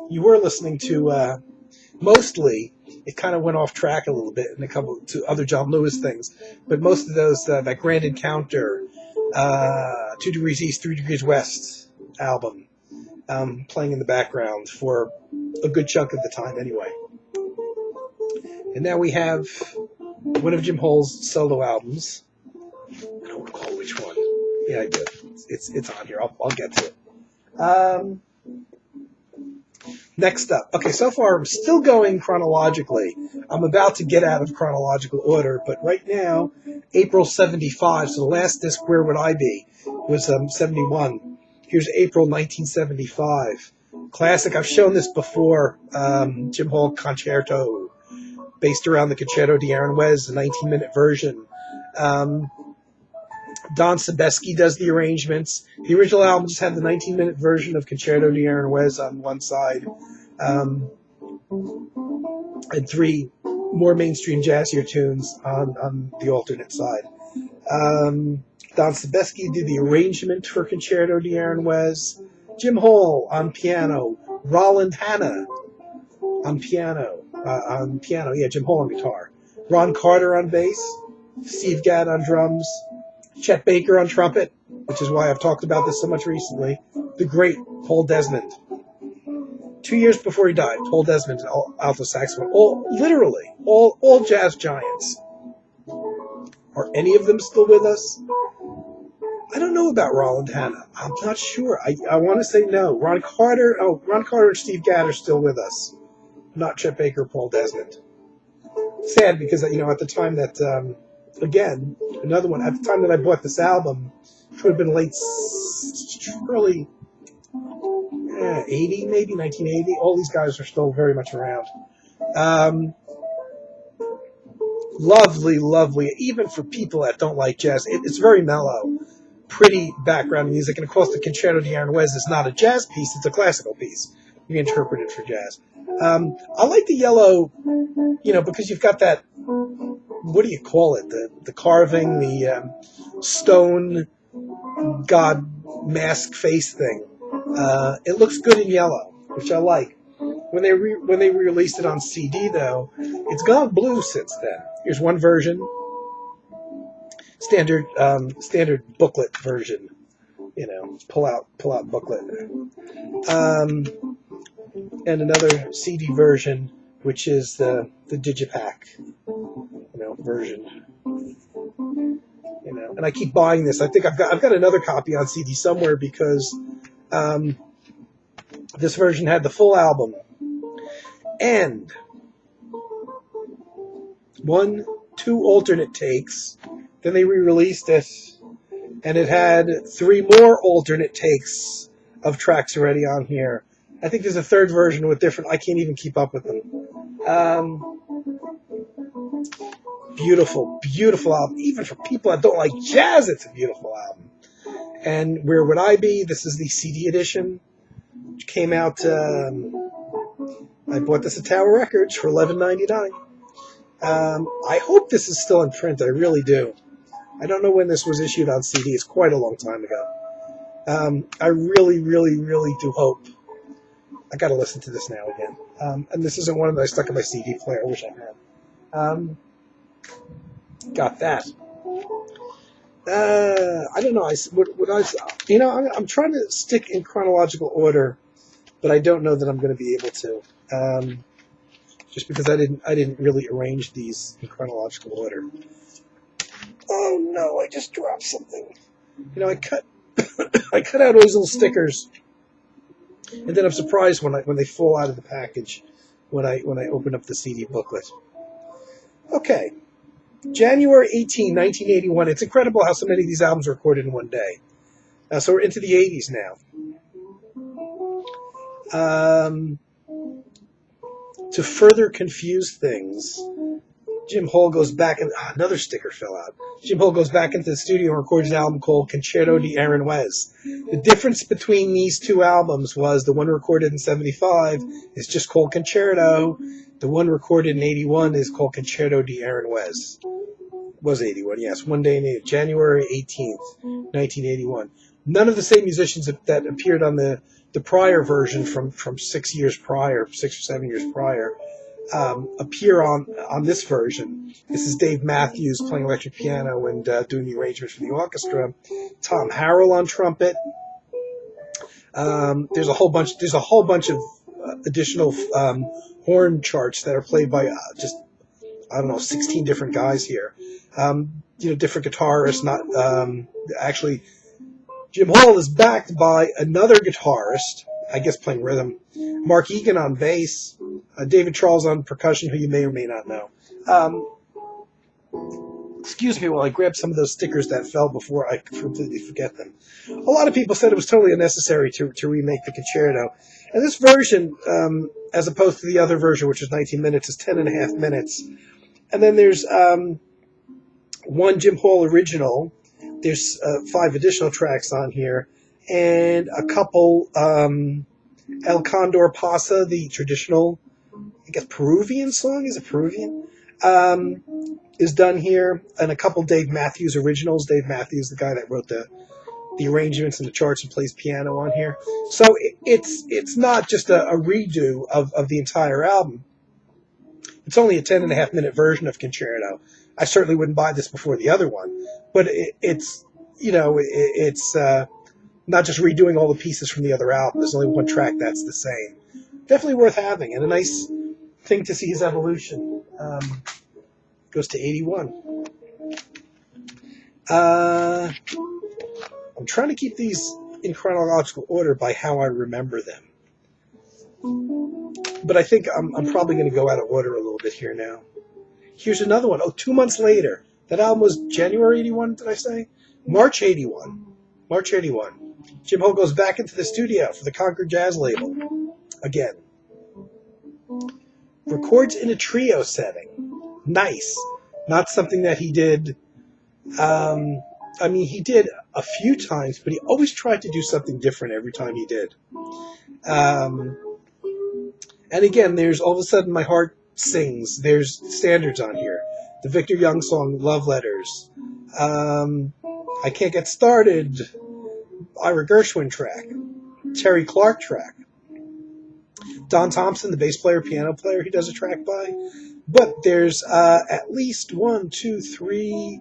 you were listening to mostly it kind of went off track a little bit in a couple to other John Lewis things. But most of those, that Grand Encounter, 2 Degrees East, 3 Degrees West album, playing in the background for a good chunk of the time anyway. And now we have one of Jim Hole's solo albums. I don't recall which one. Yeah, I do. It's on here. I'll get to it. Next up. Okay, so far I'm still going chronologically. I'm about to get out of chronological order, but right now, April 75, so the last disc, Where Would I Be, was 71. Here's April 1975. Classic. I've shown this before. Jim Hole Concerto, based around the Concerto the Arranways, the 19-minute version. Don Sebesky does the arrangements. The original album just had the 19-minute version of Concerto the Arranways on one side, and 3 more mainstream jazzier tunes on the alternate side. Don Sebesky did the arrangement for Concerto the Arranways. Jim Hole on piano. Roland Hanna on piano. Yeah, Jim Hole on guitar. Ron Carter on bass. Steve Gadd on drums. Chet Baker on trumpet, which is why I've talked about this so much recently. The great Paul Desmond. 2 years before he died, Paul Desmond, alto saxophone. All jazz giants. Are any of them still with us? I don't know about Roland Hanna. I'm not sure. I want to say no. Ron Carter and Steve Gadd are still with us. Not Chet Baker, Paul Desmond. Sad because, at the time that, again, another one, at the time that I bought this album, it would have been early 80, maybe 1980. All these guys are still very much around. Lovely, even for people that don't like jazz. It's very mellow, pretty background music, and of course the Concerto the Arranways is not a jazz piece, it's a classical piece. You interpret it for jazz. I like the yellow, because you've got that, what do you call it? The carving, the stone god mask face thing. It looks good in yellow, which I like. When they re-released it on CD, though, it's gone blue since then. Here's one version, standard booklet version. Pull out booklet. And another CD version, which is the Digipack, version. And I keep buying this. I think I've got another copy on CD somewhere because this version had the full album and 2 alternate takes. Then they re-released it, and it had 3 more alternate takes of tracks already on here. I think there's a third version with different. I can't even keep up with them. Beautiful album. Even for people that don't like jazz, it's a beautiful album. And Where Would I Be? This is the CD edition, which came out. I bought this at Tower Records for $11.99. I hope this is still in print. I really do. I don't know when this was issued on CD. It's quite a long time ago. I really do hope. I got to listen to this now again. And this isn't one that I stuck in my CD player. I wish I had. Got that. I don't know. I'm trying to stick in chronological order, but I don't know that I'm going to be able to. Just because I didn't really arrange these in chronological order. Oh no! I just dropped something. I cut out all these little stickers, and then I'm surprised when they fall out of the package when I open up the CD booklet. Okay, January 18, 1981. It's incredible how so many of these albums were recorded in one day. So we're into the 80s now. To further confuse things, Jim Hole goes back and another sticker fell out. Jim Hole goes back into the studio and records an album called Concerto the Arranways. The difference between these 2 albums was the one recorded in 75 is just called Concerto. The one recorded in 81 is called Concerto the Arranways. Was 81, yes. One day in January 18th, 1981. None of the same musicians that appeared on the prior version from 6 years prior, 6 or 7 years prior. appear on this version. This is Dave Matthews playing electric piano and doing the arrangements for the orchestra. Tom Harrell on trumpet. There's a whole bunch of additional horn charts that are played by just, I don't know, 16 different guys here. Different guitarists. Not actually, Jim Hall is backed by another guitarist, I guess playing rhythm. Mark Egan on bass. David Charles on percussion, who you may or may not know. Excuse me while I grab some of those stickers that fell before I completely forget them. A lot of people said it was totally unnecessary to remake the concerto. And this version, as opposed to the other version, which is 19 minutes, is 10 and a half minutes. And then there's one Jim Hall original. There's 5 additional tracks on here. And a couple El Condor Pasa, the traditional, I guess, Peruvian song. Is it Peruvian? Is done here, and a couple Dave Matthews originals. Dave Matthews, the guy that wrote the arrangements and the charts and plays piano on here. So it's not just a redo of the entire album. It's only a 10 and a half minute version of Concerto. I certainly wouldn't buy this before the other one, but it's not just redoing all the pieces from the other album. There's only one track that's the same. Definitely worth having, and a nice thing to see his evolution. Goes to 81. I'm trying to keep these in chronological order by how I remember them. But I think I'm probably going to go out of order a little bit here now. Here's another one. 2 months later. That album was January 81, did I say? March 81. March 81. Jim Hall goes back into the studio for the Concord Jazz label. Again. Records in a trio setting. Nice. Not something that he did. He did a few times, but he always tried to do something different every time he did. And again, there's All of a Sudden My Heart Sings. There's standards on here. The Victor Young song, Love Letters. I Can't Get Started. Ira Gershwin track. Terry Clark track. Don Thompson, the bass player, piano player, he does a track by. But there's at least 1, 2, 3,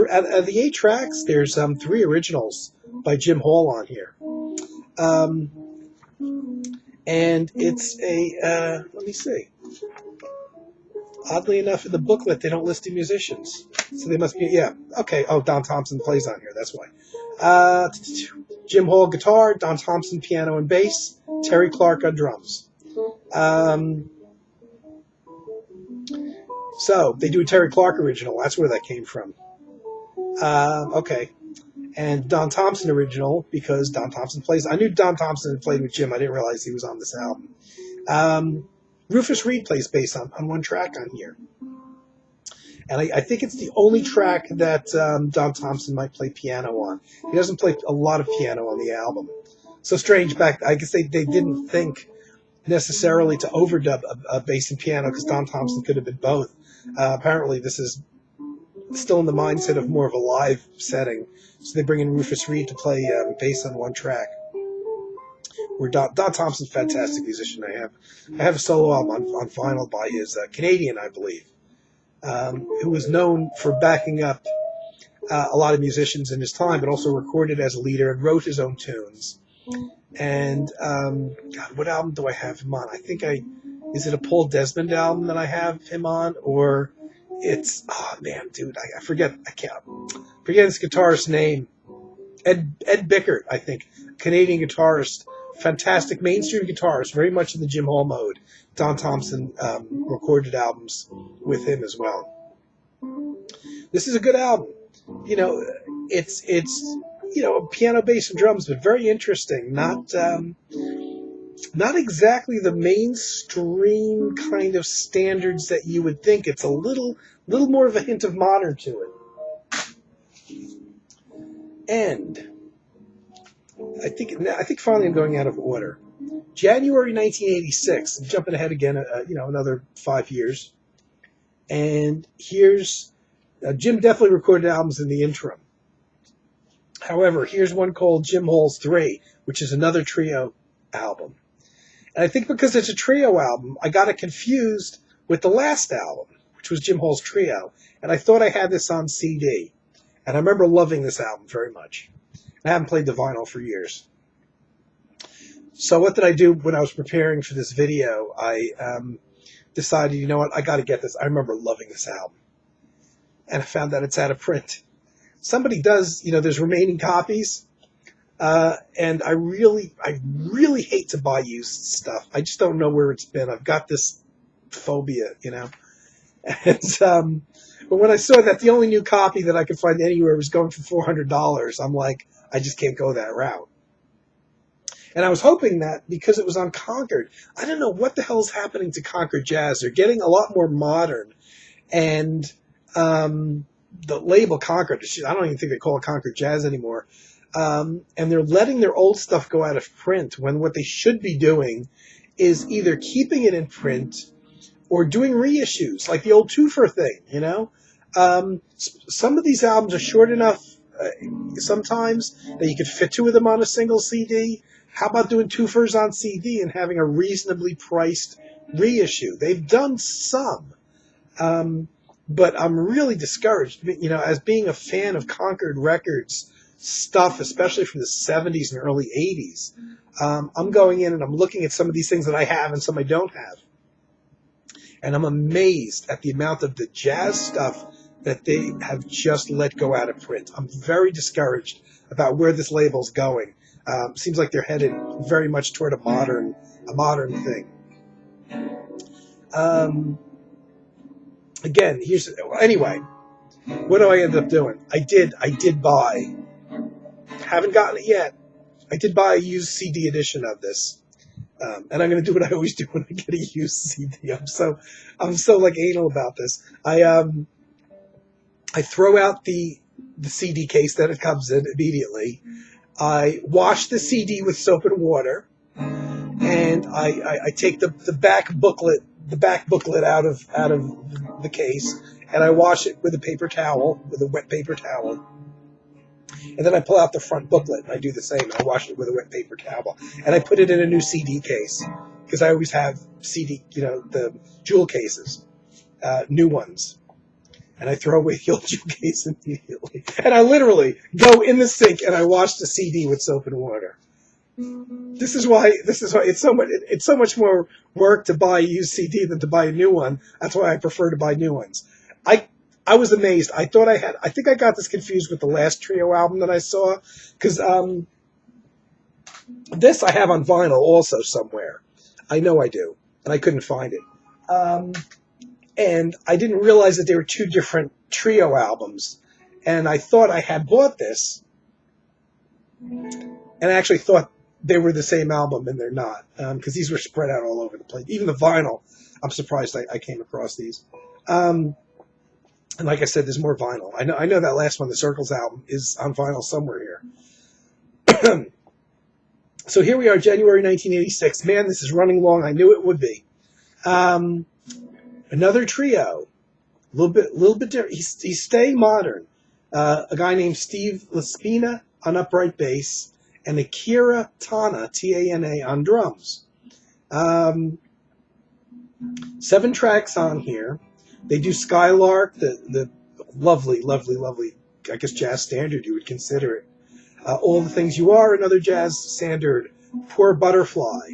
out of the 8 tracks, there's 3 originals by Jim Hall on here. And it's a, let me see. Oddly enough, in the booklet, they don't list the musicians. So they must be, yeah. Okay, Don Thompson plays on here, that's why. Jim Hall guitar, Don Thompson piano and bass, Terry Clark on drums. So they do a Terry Clark original. That's where that came from. Okay. And Don Thompson original, because Don Thompson plays. I knew Don Thompson had played with Jim. I didn't realize he was on this album. Rufus Reid plays bass on one track on here. And I think it's the only track that Don Thompson might play piano on. He doesn't play a lot of piano on the album. So strange back. I guess they didn't think necessarily to overdub a bass and piano, because Don Thompson could have been both. Apparently this is still in the mindset of more of a live setting. So they bring in Rufus Reid to play bass on one track. Where Don Thompson's a fantastic musician. I have a solo album on vinyl by his Canadian, I believe, who was known for backing up a lot of musicians in his time, but also recorded as a leader and wrote his own tunes. And God, what album do I have him on? I think is it a Paul Desmond album that I have him on, or it's I forget his guitarist's name. Ed Bickert, I think, Canadian guitarist, fantastic mainstream guitarist, very much in the Jim Hall mode. Don Thompson recorded albums with him as well. This is a good album. It's piano, bass, and drums, but very interesting. Not exactly the mainstream kind of standards that you would think. It's a little more of a hint of modern to it. And I think finally I'm going out of order. January 1986. I'm jumping ahead again, another 5 years. And here's Jim definitely recorded albums in the interim. However, here's one called Jim Hall's 3, which is another trio album. And I think because it's a trio album, I got it confused with the last album, which was Jim Hall's Trio. And I thought I had this on CD. And I remember loving this album very much. I haven't played the vinyl for years. So what did I do when I was preparing for this video? I decided, you know what, I got to get this. I remember loving this album. And I found that it's out of print. Somebody does, there's remaining copies. And I really hate to buy used stuff. I just don't know where it's been. I've got this phobia, And but when I saw that the only new copy that I could find anywhere was going for $400, I'm like, I just can't go that route. And I was hoping that because it was on Concord, I don't know what the hell's happening to Concord Jazz. They're getting a lot more modern, and the label Concord, I don't even think they call it Concord Jazz anymore. And they're letting their old stuff go out of print when what they should be doing is either keeping it in print or doing reissues, like the old twofer thing, Some of these albums are short enough sometimes that you could fit two of them on a single CD. How about doing twofers on CD and having a reasonably priced reissue? They've done some. But I'm really discouraged, as being a fan of Concord Records stuff, especially from the 70s and early 80s. I'm going in and I'm looking at some of these things that I have and some I don't have. And I'm amazed at the amount of the jazz stuff that they have just let go out of print. I'm very discouraged about where this label's going. Seems like they're headed very much toward a modern thing. Again, anyway, what do I end up doing? I did buy, haven't gotten it yet. I did buy a used CD edition of this. And I'm going to do what I always do when I get a used CD. I'm so like anal about this. I throw out the CD case that it comes in immediately. I wash the CD with soap and water, and I take the back booklet out of the case, and I wash it with a wet paper towel. And then I pull out the front booklet, and I do the same. I wash it with a wet paper towel. And I put it in a new CD case, because I always have CD, the jewel cases, new ones. And I throw away the old jewel case immediately. And I literally go in the sink, and I wash the CD with soap and water. This is why it's so much more work to buy a used CD than to buy a new one. That's why I prefer to buy new ones. I was amazed. I think I got this confused with the last Trio album that I saw, because this I have on vinyl also somewhere. I know I do, and I couldn't find it. And I didn't realize that they were two different Trio albums, and I thought I had bought this, and I actually thought they were the same album, and they're not, because these were spread out all over the place. Even the vinyl, I'm surprised I came across these. And like I said, there's more vinyl. I know that last one, the Circles album, is on vinyl somewhere here. So here we are, January 1986. Man, this is running long. I knew it would be. Another trio, a little bit different. He's staying modern. A guy named Steve Laspina on upright bass, and Akira Tana, T-A-N-A, on drums. 7 tracks on here. They do Skylark, the lovely, I guess, jazz standard, you would consider it. All the Things You Are, another jazz standard. Poor Butterfly.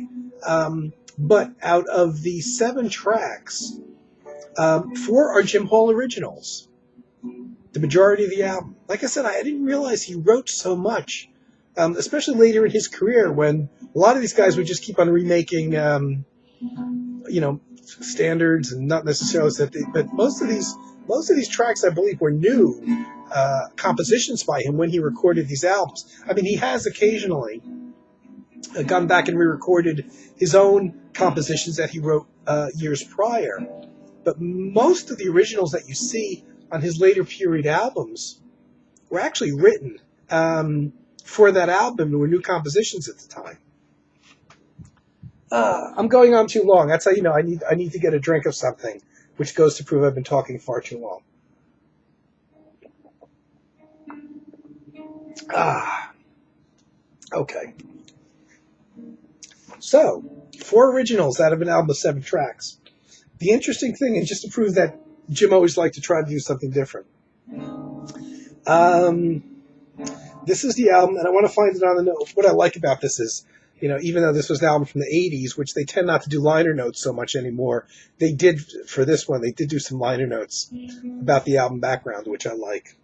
But out of the 7 tracks, 4 are Jim Hall originals. The majority of the album. Like I said, I didn't realize he wrote so much, especially later in his career, when a lot of these guys would just keep on remaking, standards, and not necessarily but most of these tracks, I believe, were new compositions by him when he recorded these albums. I mean, he has occasionally gone back and re-recorded his own compositions that he wrote years prior, but most of the originals that you see on his later period albums were actually written for that album and were new compositions at the time. I'm going on too long. That's how you know I need to get a drink of something, which goes to prove I've been talking far too long. Okay. So, 4 originals out of an album of 7 tracks. The interesting thing is, just to prove that Jim always liked to try to do something different. This is the album, and I want to find it on the note. What I like about this is, even though this was an album from the 80s, which they tend not to do liner notes so much anymore, they did, for this one, they did do some liner notes about the album background, which I like.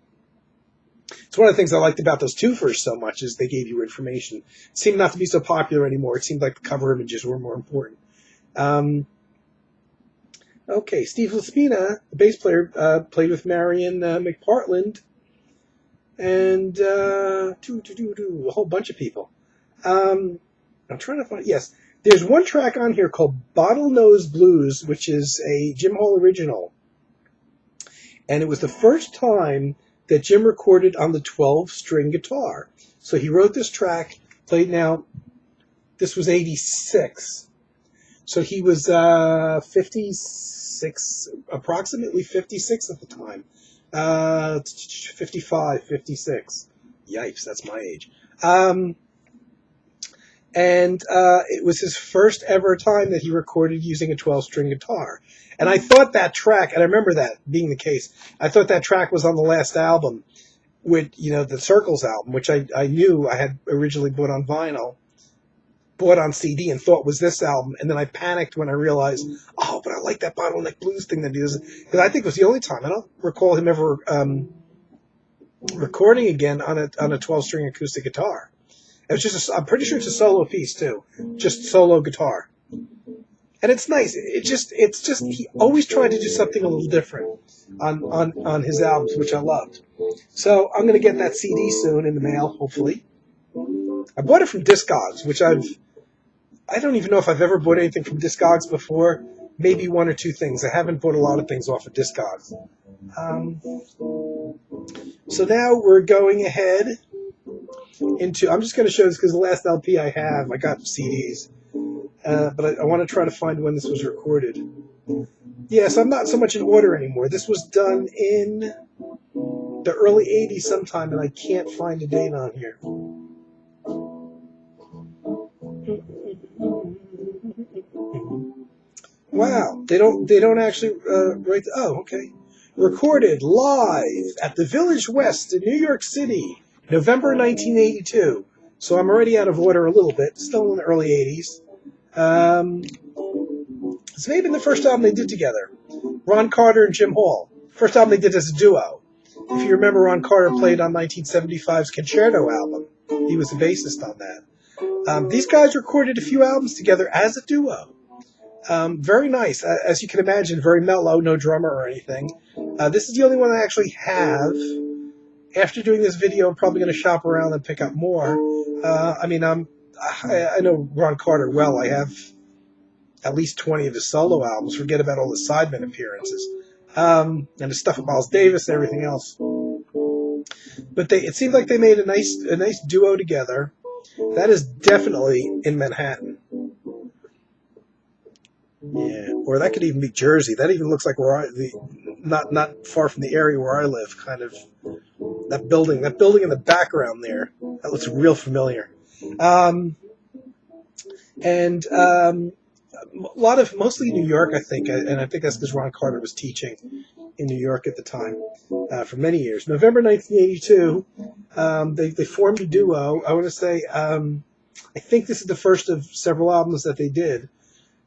It's one of the things I liked about those 2 first so much is they gave you information. It seemed not to be so popular anymore. It seemed like the cover images were more important. Okay, Steve Laspina, the bass player, played with Marion McPartland, and a whole bunch of people. I'm trying to find... Yes, there's one track on here called Bottlenose Blues, which is a Jim Hall original. And it was the first time that Jim recorded on the 12-string guitar. So he wrote this track, played now... This was 86. So he was 56, approximately 56 at the time. 55, 56. Yipes, that's my age. And it was his first ever time that he recorded using a 12-string guitar. And I thought that track, and I remember that being the case, I thought that track was on the last album, with the Circles album, which I knew I had originally bought on vinyl, bought on CD, and thought was this album. And then I panicked when I realized, but I like that Bottleneck Blues thing that he does. Because I think it was the only time. I don't recall him ever recording again on a 12-string acoustic guitar. It was just I'm pretty sure it's a solo piece too, just solo guitar, and it's nice. It's just he always tried to do something a little different on his albums, which I loved. So I'm going to get that CD soon in the mail, hopefully. I bought it from Discogs, which I don't even know if I've ever bought anything from Discogs before. Maybe 1 or 2 things. I haven't bought a lot of things off of Discogs. So now we're going ahead into... I'm just going to show this because the last LP I have, I got CDs. But I want to try to find when this was recorded. Yes, I'm not so much in order anymore. This was done in the early 80s sometime, and I can't find a date on here. Wow, they don't actually write... okay. Recorded live at the Village West in New York City, November 1982. So I'm already out of order a little bit, still in the early 80s. It's maybe the first album they did together. Ron Carter and Jim Hall. First album they did as a duo. If you remember, Ron Carter played on 1975's Concerto album. He was the bassist on that. These guys recorded a few albums together as a duo. Very nice. As you can imagine, very mellow, no drummer or anything. This is the only one I actually have. After doing this video, I'm probably going to shop around and pick up more. I know Ron Carter well. I have at least 20 of his solo albums. Forget about all the sidemen appearances. And the stuff with Miles Davis and everything else. But it seemed like they made a nice duo together. That is definitely in Manhattan. Yeah, or that could even be Jersey. That even looks like not far from the area where I live. Kind of that building in the background there. That looks real familiar. Mostly New York, I think, and I think that's because Ron Carter was teaching in New York at the time for many years. November 1982, they formed a duo. I want to say, I think this is the first of several albums that they did.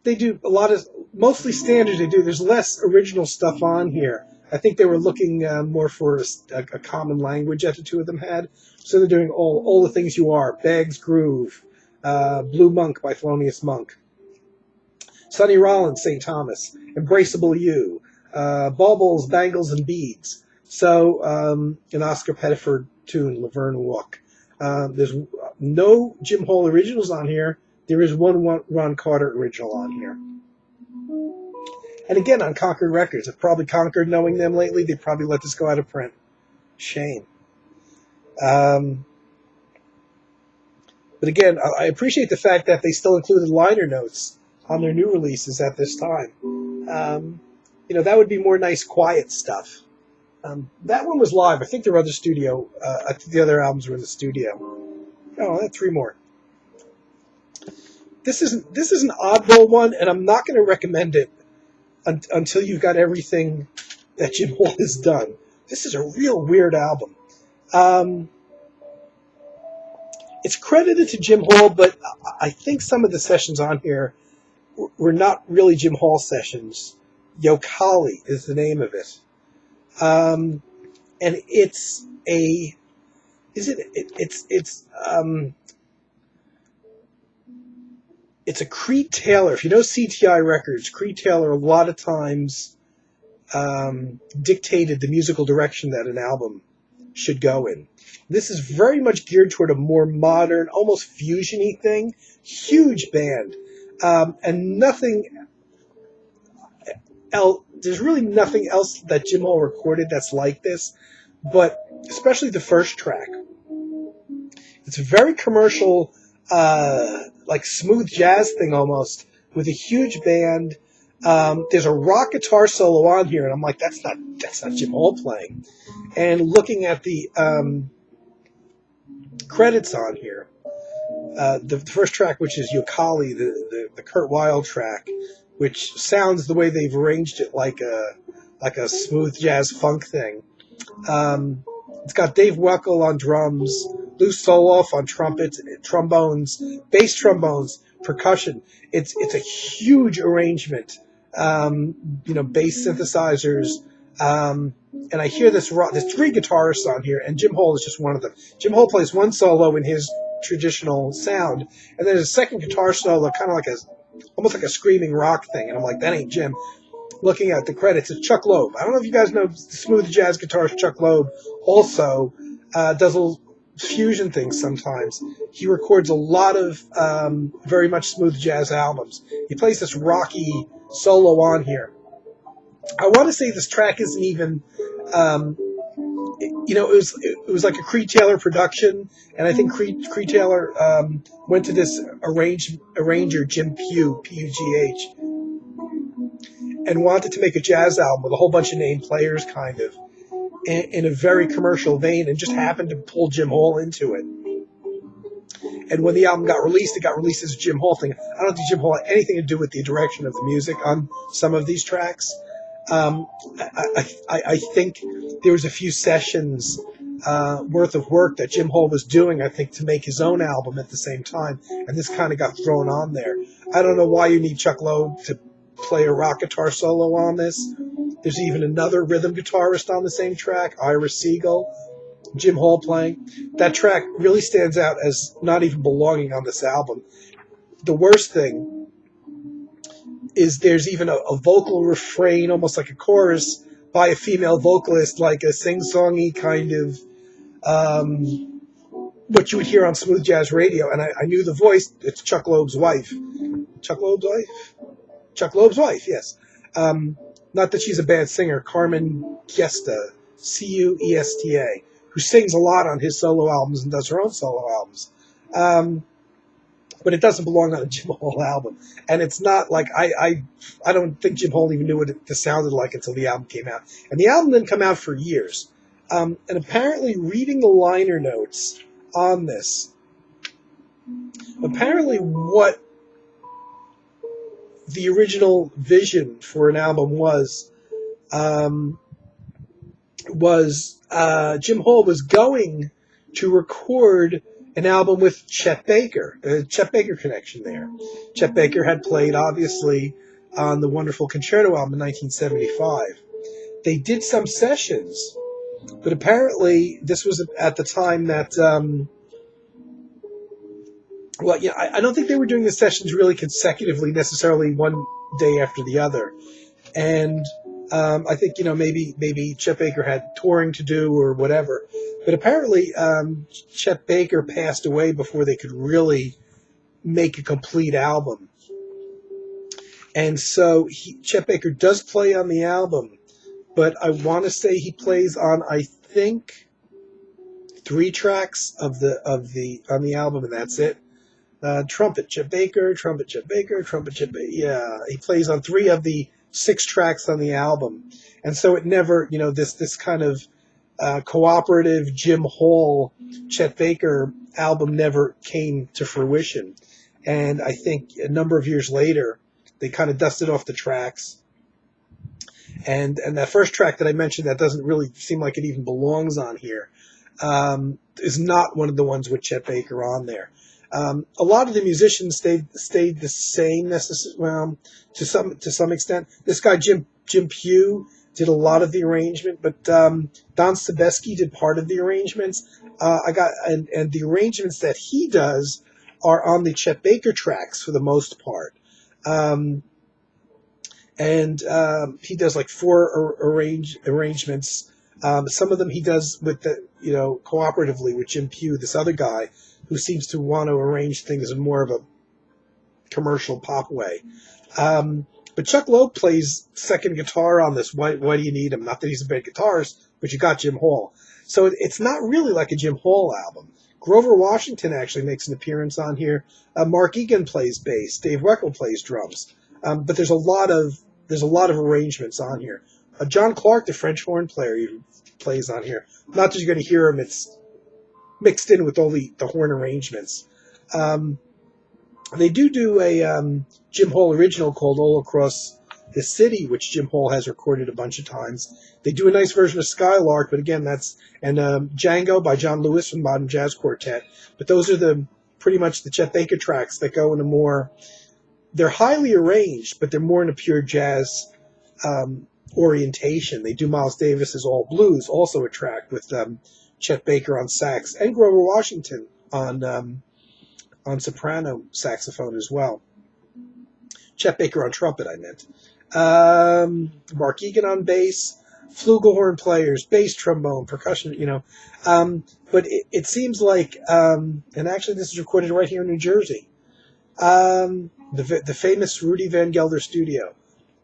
They do a lot of, mostly standard they do. There's less original stuff on here. I think they were looking more for a common language that the two of them had. So they're doing all the things you are. Beggs Groove, Blue Monk by Thelonious Monk, Sonny Rollins, St. Thomas, Embraceable You, Baubles, Bangles, and Beads. So an Oscar Pettiford tune, Laverne Walk. There's no Jim Hall originals on here. There is one Ron Carter original on here. And again, on Concord Records. I've probably Concord knowing them lately. They probably let this go out of print. Shame. But again, I appreciate the fact that they still included liner notes on their new releases at this time. That would be more nice, quiet stuff. That one was live. I think their other studio, the other albums were in the studio. Oh, I had 3 more. this is an oddball one, and I'm not going to recommend it until you've got everything that Jim Hall has done. This is a real weird album. It's credited to Jim Hall, but I think some of the sessions on here were not really Jim Hall sessions. Yokali is the name of it. And it's a... It's a Creed Taylor. If you know CTI Records, Creed Taylor a lot of times dictated the musical direction that an album should go in. This is very much geared toward a more modern, almost fusion-y thing. Huge band. And nothing else. There's really nothing else that Jim Hall recorded that's like this, but especially the first track. It's a very commercial, like smooth jazz thing almost, with a huge band. There's a rock guitar solo on here, and I'm like, that's not Jim Hall playing. And looking at the credits on here, the first track, which is Yokali, the Kurt Weill track, which sounds the way they've arranged it, like a smooth jazz funk thing. It's got Dave Weckl on drums, Lou Soloff on trumpets, trombones, bass trombones, percussion. It's a huge arrangement. Bass synthesizers. And I hear there's 3 guitarists on here, and Jim Hall is just one of them. Jim Hall plays one solo in his traditional sound, and then there's a second guitar solo, kind of like almost like a screaming rock thing. And I'm like, that ain't Jim. Looking at the credits, it's Chuck Loeb. I don't know if you guys know the smooth jazz guitarist Chuck Loeb also does little fusion things sometimes. He records a lot of very much smooth jazz albums. He plays this rocky solo on here. I want to say this track isn't even, it was like a Creed Taylor production, and I think Creed Taylor went to this arranger, Jim Pugh, P-U-G-H, and wanted to make a jazz album with a whole bunch of named players, kind of, in a very commercial vein, and just happened to pull Jim Hall into it. And when the album got released, it got released as a Jim Hall thing. I don't think Jim Hall had anything to do with the direction of the music on some of these tracks. I think there was a few sessions worth of work that Jim Hall was doing, I think, to make his own album at the same time, and this kind of got thrown on there. I don't know why you need Chuck Loeb to play a rock guitar solo on this. There's even another rhythm guitarist on the same track, Ira Siegel, Jim Hall playing. That track really stands out as not even belonging on this album. The worst thing is there's even a vocal refrain, almost like a chorus, by a female vocalist, like a sing-songy kind of what you would hear on smooth jazz radio. And I knew the voice. It's Chuck Loeb's wife. Chuck Loeb's wife? Chuck Loeb's wife, yes. Not that she's a bad singer. Carmen Cuesta, C-U-E-S-T-A, who sings a lot on his solo albums and does her own solo albums. But it doesn't belong on a Jim Hall album. And it's not like, I don't think Jim Hall even knew what it sounded like until the album came out. And the album didn't come out for years. And apparently, reading the liner notes on this, apparently what the original vision for an album was Jim Hall was going to record an album with Chet Baker, Chet Baker connection there. Chet Baker had played, obviously, on the wonderful Concerto album in 1975. They did some sessions, but apparently this was at the time that, I don't think they were doing the sessions really consecutively, necessarily one day after the other. And I think, maybe Chet Baker had touring to do or whatever. But apparently Chet Baker passed away before they could really make a complete album. And so Chet Baker does play on the album, but I want to say he plays on, I think, 3 tracks on the album, and that's it. Trumpet, Chet Baker, trumpet, Chet Baker, trumpet, Chet Baker. Yeah, he plays on 3 of the 6 tracks on the album. And so it never, this kind of cooperative Jim Hall, Chet Baker album never came to fruition. And I think a number of years later, they kind of dusted off the tracks. And that first track that I mentioned that doesn't really seem like it even belongs on here, is not one of the ones with Chet Baker on there. A lot of the musicians stayed the same, well, to some extent. This guy Jim Pugh did a lot of the arrangement, but Don Sebesky did part of the arrangements. And the arrangements that he does are on the Chet Baker tracks for the most part. He does like 4 arrangements. Some of them he does with cooperatively with Jim Pugh, this other guy who seems to want to arrange things in more of a commercial pop way. But Chuck Loeb plays second guitar on this. Why do you need him? Not that he's a bad guitarist, but you got Jim Hall. So it's not really like a Jim Hall album. Grover Washington actually makes an appearance on here. Mark Egan plays bass. Dave Weckl plays drums. But there's a lot of arrangements on here. John Clark, the French horn player, plays on here. Not that you're going to hear him; it's mixed in with all the horn arrangements. They do a Jim Hall original called "All Across the City," which Jim Hall has recorded a bunch of times. They do a nice version of Skylark, but again, and Django by John Lewis from Modern Jazz Quartet. But those are pretty much the Chet Baker tracks that go in a more. They're highly arranged, but they're more in a pure jazz orientation. They do Miles Davis's All Blues, also a track with Chet Baker on sax and Grover Washington on soprano saxophone as well. Chet Baker on trumpet, I meant. Mark Egan on bass, flugelhorn players, bass trombone, percussion, But it seems like, and actually this is recorded right here in New Jersey. The famous Rudy Van Gelder studio.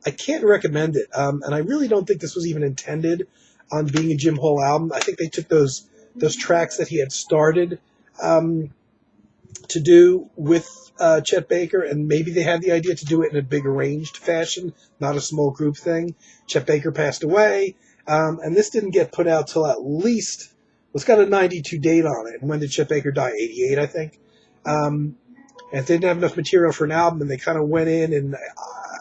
I can't recommend it, and I really don't think this was even intended on being a Jim Hall album. I think they took those tracks that he had started to do with Chet Baker, and maybe they had the idea to do it in a big arranged fashion, not a small group thing. Chet Baker passed away, and this didn't get put out till at least, it's got a 92 date on it. And when did Chet Baker die? 88, I think. And if they didn't have enough material for an album, and they kind of went in, and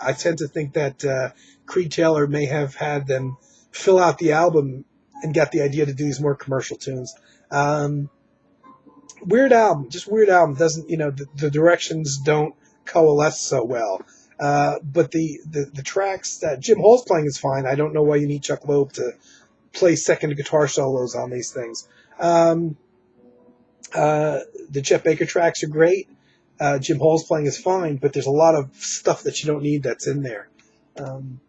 I tend to think that Creed Taylor may have had them fill out the album and got the idea to do these more commercial tunes. Weird album. Doesn't, the directions don't coalesce so well. But the tracks that Jim Hall's playing is fine. I don't know why you need Chuck Loeb to play second guitar solos on these things. The Chet Baker tracks are great. Jim Hall's playing is fine, but there's a lot of stuff that you don't need that's in there. And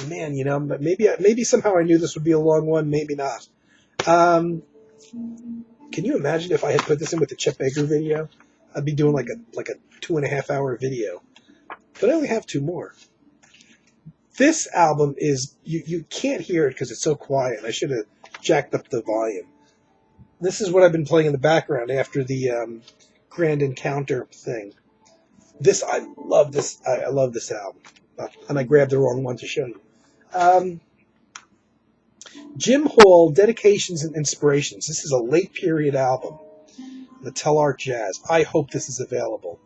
man, maybe somehow I knew this would be a long one, maybe not. Can you imagine if I had put this in with the Chet Baker video? I'd be doing like a 2.5 hour video. But I only have 2 more. This album is, you can't hear it because it's so quiet. I should have jacked up the volume. This is what I've been playing in the background after the Grand Encounter thing. I love this album. And I grabbed the wrong one to show you. Jim Hall, Dedications and Inspirations. This is a late period album. The Telart Jazz. I hope this is available.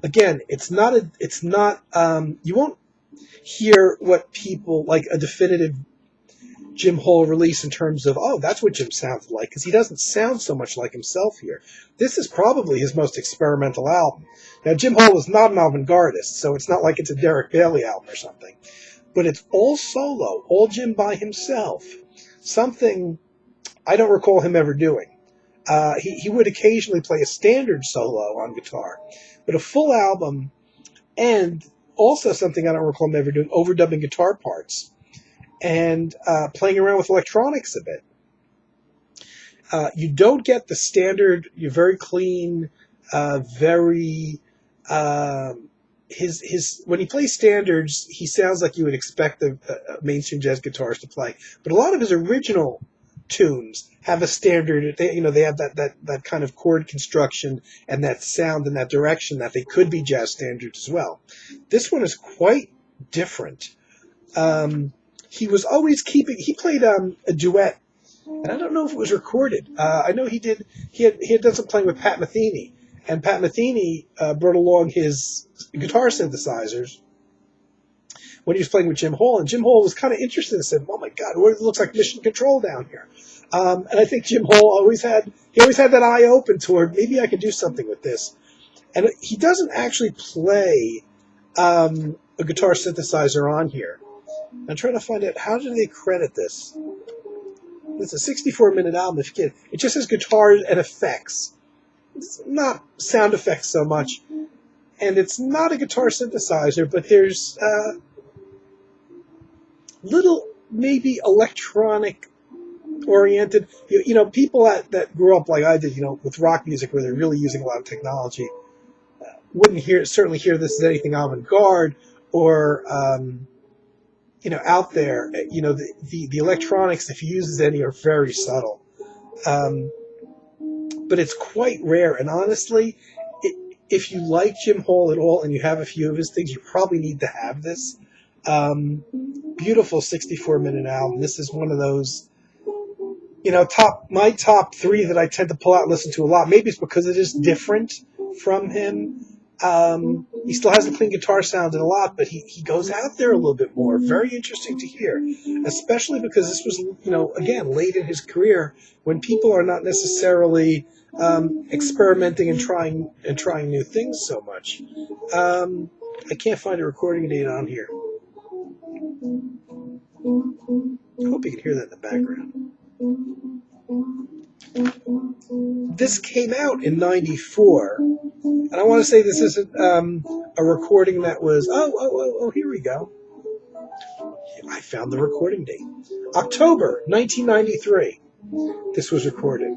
Again, you won't hear what people, like a definitive Jim Hall release in terms of, oh, that's what Jim sounds like, because he doesn't sound so much like himself here. This is probably his most experimental album. Now, Jim Hall was not an avant-gardist, so it's not like it's a Derek Bailey album or something. But it's all solo, all Jim by himself. Something I don't recall him ever doing. He would occasionally play a standard solo on guitar, but a full album, and also something I don't recall him ever doing, overdubbing guitar parts and playing around with electronics a bit. You don't get the standard, you're very clean, very... when he plays standards, he sounds like you would expect a mainstream jazz guitarist to play. But a lot of his original tunes have a standard. They have that kind of chord construction and that sound and that direction that they could be jazz standards as well. This one is quite different. He was always he played a duet, and I don't know if it was recorded. I know he had done some playing with Pat Metheny, And Pat Metheny brought along his guitar synthesizers when he was playing with Jim Hall, and Jim Hall was kind of interested and said, "Oh my God, it looks like Mission Control down here." And I think Jim Hall always had that eye open toward, maybe I could do something with this. And he doesn't actually play a guitar synthesizer on here. I'm trying to find out, how do they credit this? It's a 64-minute album. It just says guitars and effects. It's not sound effects so much. And it's not a guitar synthesizer, but there's little, maybe electronic oriented, people that grew up like I did, with rock music where they're really using a lot of technology, wouldn't certainly hear this as anything avant-garde or, out there. The electronics, if you use any, are very subtle. But it's quite rare. And honestly, if you like Jim Hall at all and you have a few of his things, you probably need to have this. Beautiful 64-minute album. This is one of those, my top three that I tend to pull out and listen to a lot. Maybe it's because it is different from him. He still has a clean guitar sound in a lot, but he goes out there a little bit more. Very interesting to hear, especially because this was, again, late in his career when people are not necessarily experimenting and trying new things so much. I can't find a recording date on here. I hope you can hear that in the background. This came out in '94, and I want to say this isn't a recording that was. Oh! Here we go. I found the recording date. October 1993. This was recorded.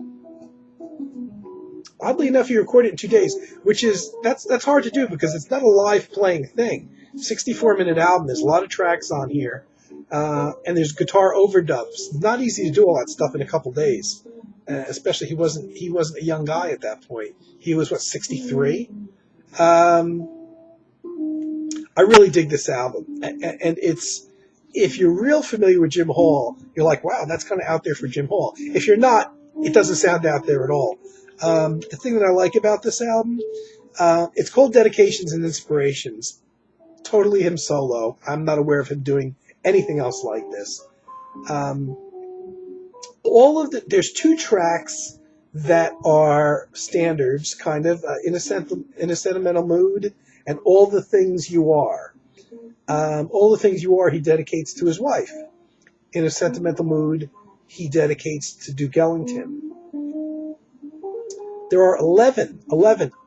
Oddly enough, he recorded it in 2 days, which is that's hard to do because it's not a live playing thing. 64-minute album. There's a lot of tracks on here, and there's guitar overdubs. Not easy to do all that stuff in a couple days. Especially he wasn't a young guy at that point. He was 63. I really dig this album, and it's, if you're real familiar with Jim Hall, you're like, wow, that's kind of out there for Jim Hall. If you're not, it doesn't sound out there at all. The thing that I like about this album, it's called Dedications and Inspirations. Totally him solo. I'm not aware of him doing anything else like this. There's 2 tracks that are standards, kind of, in a sentimental mood, and All the Things You Are. All the Things You Are he dedicates to his wife. In a sentimental mood, he dedicates to Duke Ellington. There are 11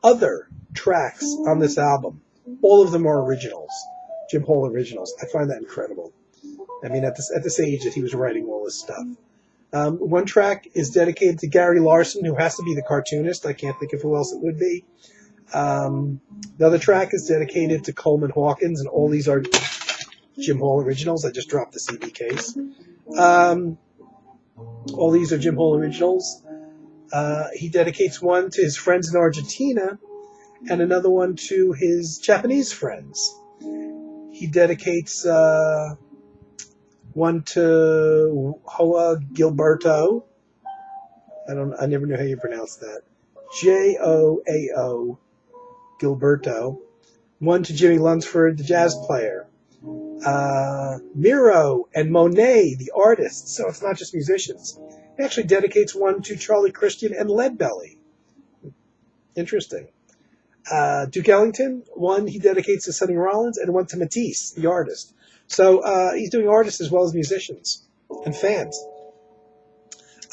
other tracks on this album. All of them are originals, Jim Hall originals. I find that incredible. I mean, at this age that he was writing all this stuff. One track is dedicated to Gary Larson, who has to be the cartoonist. I can't think of who else it would be. The other track is dedicated to Coleman Hawkins, and all these are Jim Hall originals. I just dropped the CD case. All these are Jim Hall originals. He dedicates one to his friends in Argentina and another one to his Japanese friends. He dedicates one to Hoa Gilberto. I never knew how you pronounce that. Joao Gilberto. One to Jimmy Lunsford, the jazz player. Miro and Monet, the artists. So it's not just musicians. He actually dedicates one to Charlie Christian and Leadbelly. Interesting. Duke Ellington, one he dedicates to Sonny Rollins, and one to Matisse, the artist. So he's doing artists as well as musicians and fans.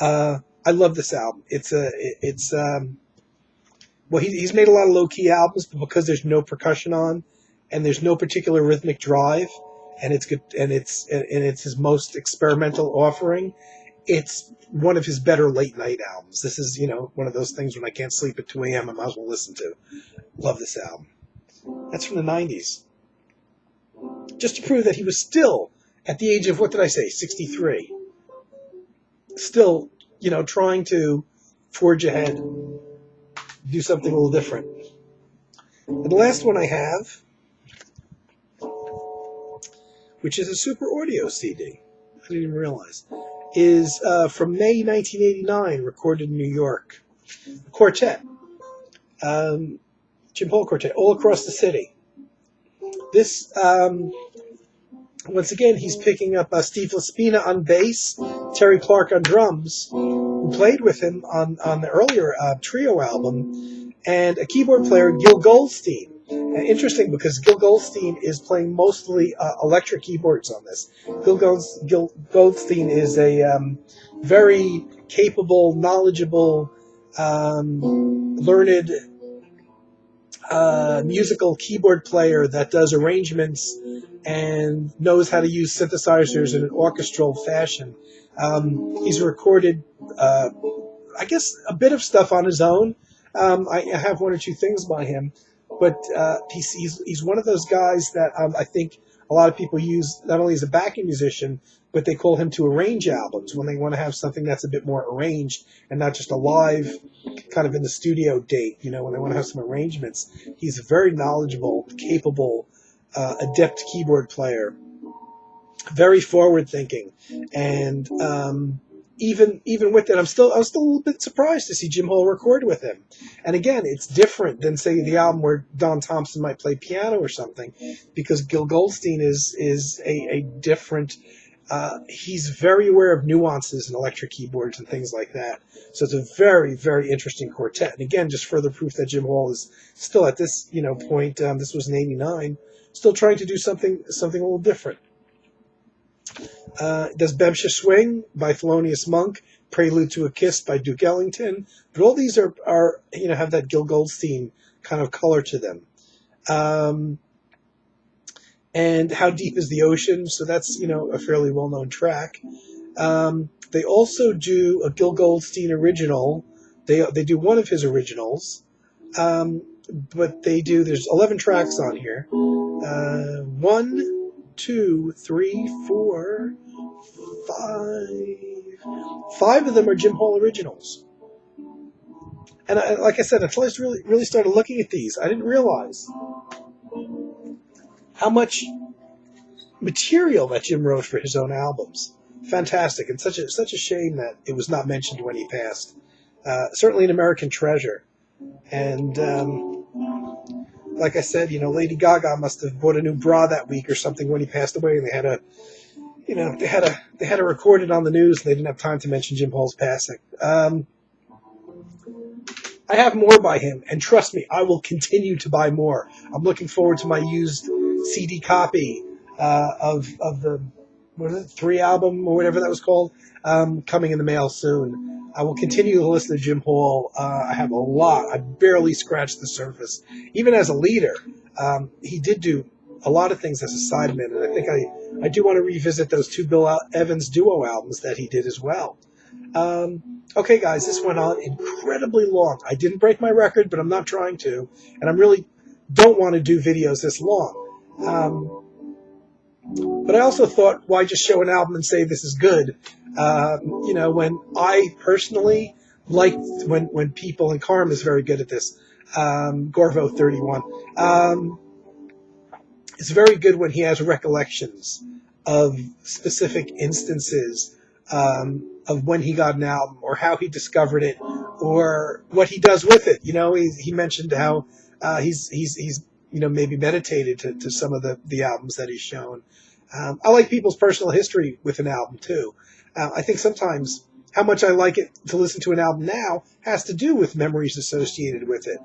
I love this album. He's made a lot of low-key albums, but because there's no percussion on and there's no particular rhythmic drive, and it's good, and it's his most experimental offering, it's one of his better late-night albums. This is, one of those things when I can't sleep at 2 a.m. I might as well listen to. Love this album. That's from the 90s. Just to prove that he was still, at the age of, 63, still, trying to forge ahead, do something a little different. And the last one I have, which is a Super Audio CD, I didn't even realize, is from May 1989, recorded in New York. A quartet. Jim Hall Quartet, all across the city. This, once again, he's picking up Steve Laspina on bass, Terry Clark on drums, who played with him on the earlier trio album, and a keyboard player, Gil Goldstein. Interesting, because Gil Goldstein is playing mostly electric keyboards on this. Gil Goldstein is a very capable, knowledgeable, learned musical keyboard player that does arrangements and knows how to use synthesizers in an orchestral fashion. He's recorded, I guess, a bit of stuff on his own. I have one or two things by him, but he's one of those guys that I think a lot of people use not only as a backing musician, but they call him to arrange albums when they want to have something that's a bit more arranged and not just a live kind of in the studio date, when they want to have some arrangements. He's a very knowledgeable, capable, adept keyboard player, very forward-thinking, and even with that, I was still a little bit surprised to see Jim Hall record with him. And again, it's different than, say, the album where Don Thompson might play piano or something, because Gil Goldstein is a different. He's very aware of nuances in electric keyboards and things like that. So it's a very, very interesting quartet. And again, just further proof that Jim Hall is still at this point. This was in '89, still trying to do something a little different. Does Bemsha Swing by Thelonious Monk, Prelude to a Kiss by Duke Ellington, but all these are have that Gil Goldstein kind of color to them. And How Deep is the Ocean? So that's a fairly well-known track. They also do a Gil Goldstein original. They do one of his originals, but there's 11 tracks on here. 1, 2, 3, 4, 5 of them are Jim Hall originals. And like I said, until I really started looking at these, I didn't realize how much material that Jim wrote for his own albums. Fantastic, and such a shame that it was not mentioned when he passed. Certainly an American treasure. And like I said, Lady Gaga must have bought a new bra that week or something when he passed away, and they had to record it on the news, and they didn't have time to mention Jim Hall's passing. I have more by him, and trust me, I will continue to buy more. I'm looking forward to my used CD copy of the 3 album or whatever that was called, coming in the mail soon. I will continue to listen to Jim Hall. I have a lot. I barely scratched the surface. Even as a leader, he did do a lot of things as a sideman, and I think I do want to revisit those 2 Bill Evans duo albums that he did as well. Okay, guys, this went on incredibly long. I didn't break my record, but I'm not trying to, and I really don't want to do videos this long. But I also thought, why just show an album and say this is good? When I personally liked when people, and Carm is very good at this, Gorvo 31, it's very good when he has recollections of specific instances of when he got an album, or how he discovered it, or what he does with it. He mentioned how he's maybe meditated to some of the albums that he's shown. I like people's personal history with an album too. I think sometimes how much I like it to listen to an album now has to do with memories associated with it.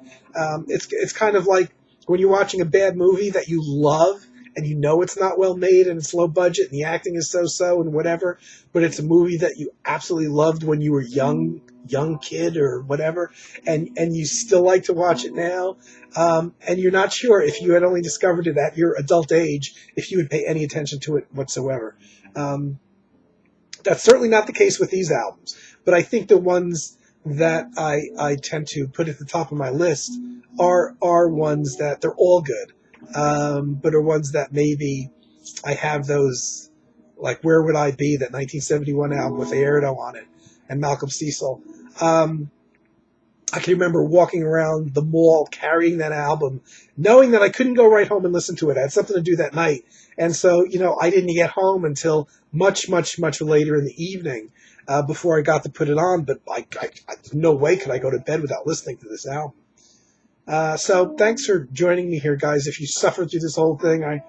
It's kind of like when you're watching a bad movie that you love, and it's not well made and it's low budget and the acting is so and whatever, but it's a movie that you absolutely loved when you were young kid or whatever, and you still like to watch it now, and you're not sure if you had only discovered it at your adult age, if you would pay any attention to it whatsoever. That's certainly not the case with these albums, but I think the ones that I tend to put at the top of my list are ones that they're all good, but are ones that maybe I have those, like Where Would I Be, that 1971 album with Airdo on it, and Malcolm Cecil. I can remember walking around the mall carrying that album, knowing that I couldn't go right home and listen to it. I had something to do that night. And so, I didn't get home until much, much, much later in the evening before I got to put it on. But I no way could I go to bed without listening to this album. So thanks for joining me here, guys. If you suffered through this whole thing, I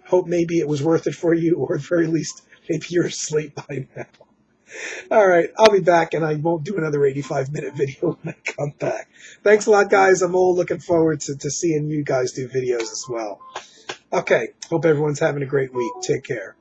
hope maybe it was worth it for you, or at the very least, maybe you're asleep by now. All right, I'll be back, and I won't do another 85-minute video when I come back. Thanks a lot, guys. I'm all looking forward to seeing you guys do videos as well. Okay, hope everyone's having a great week. Take care.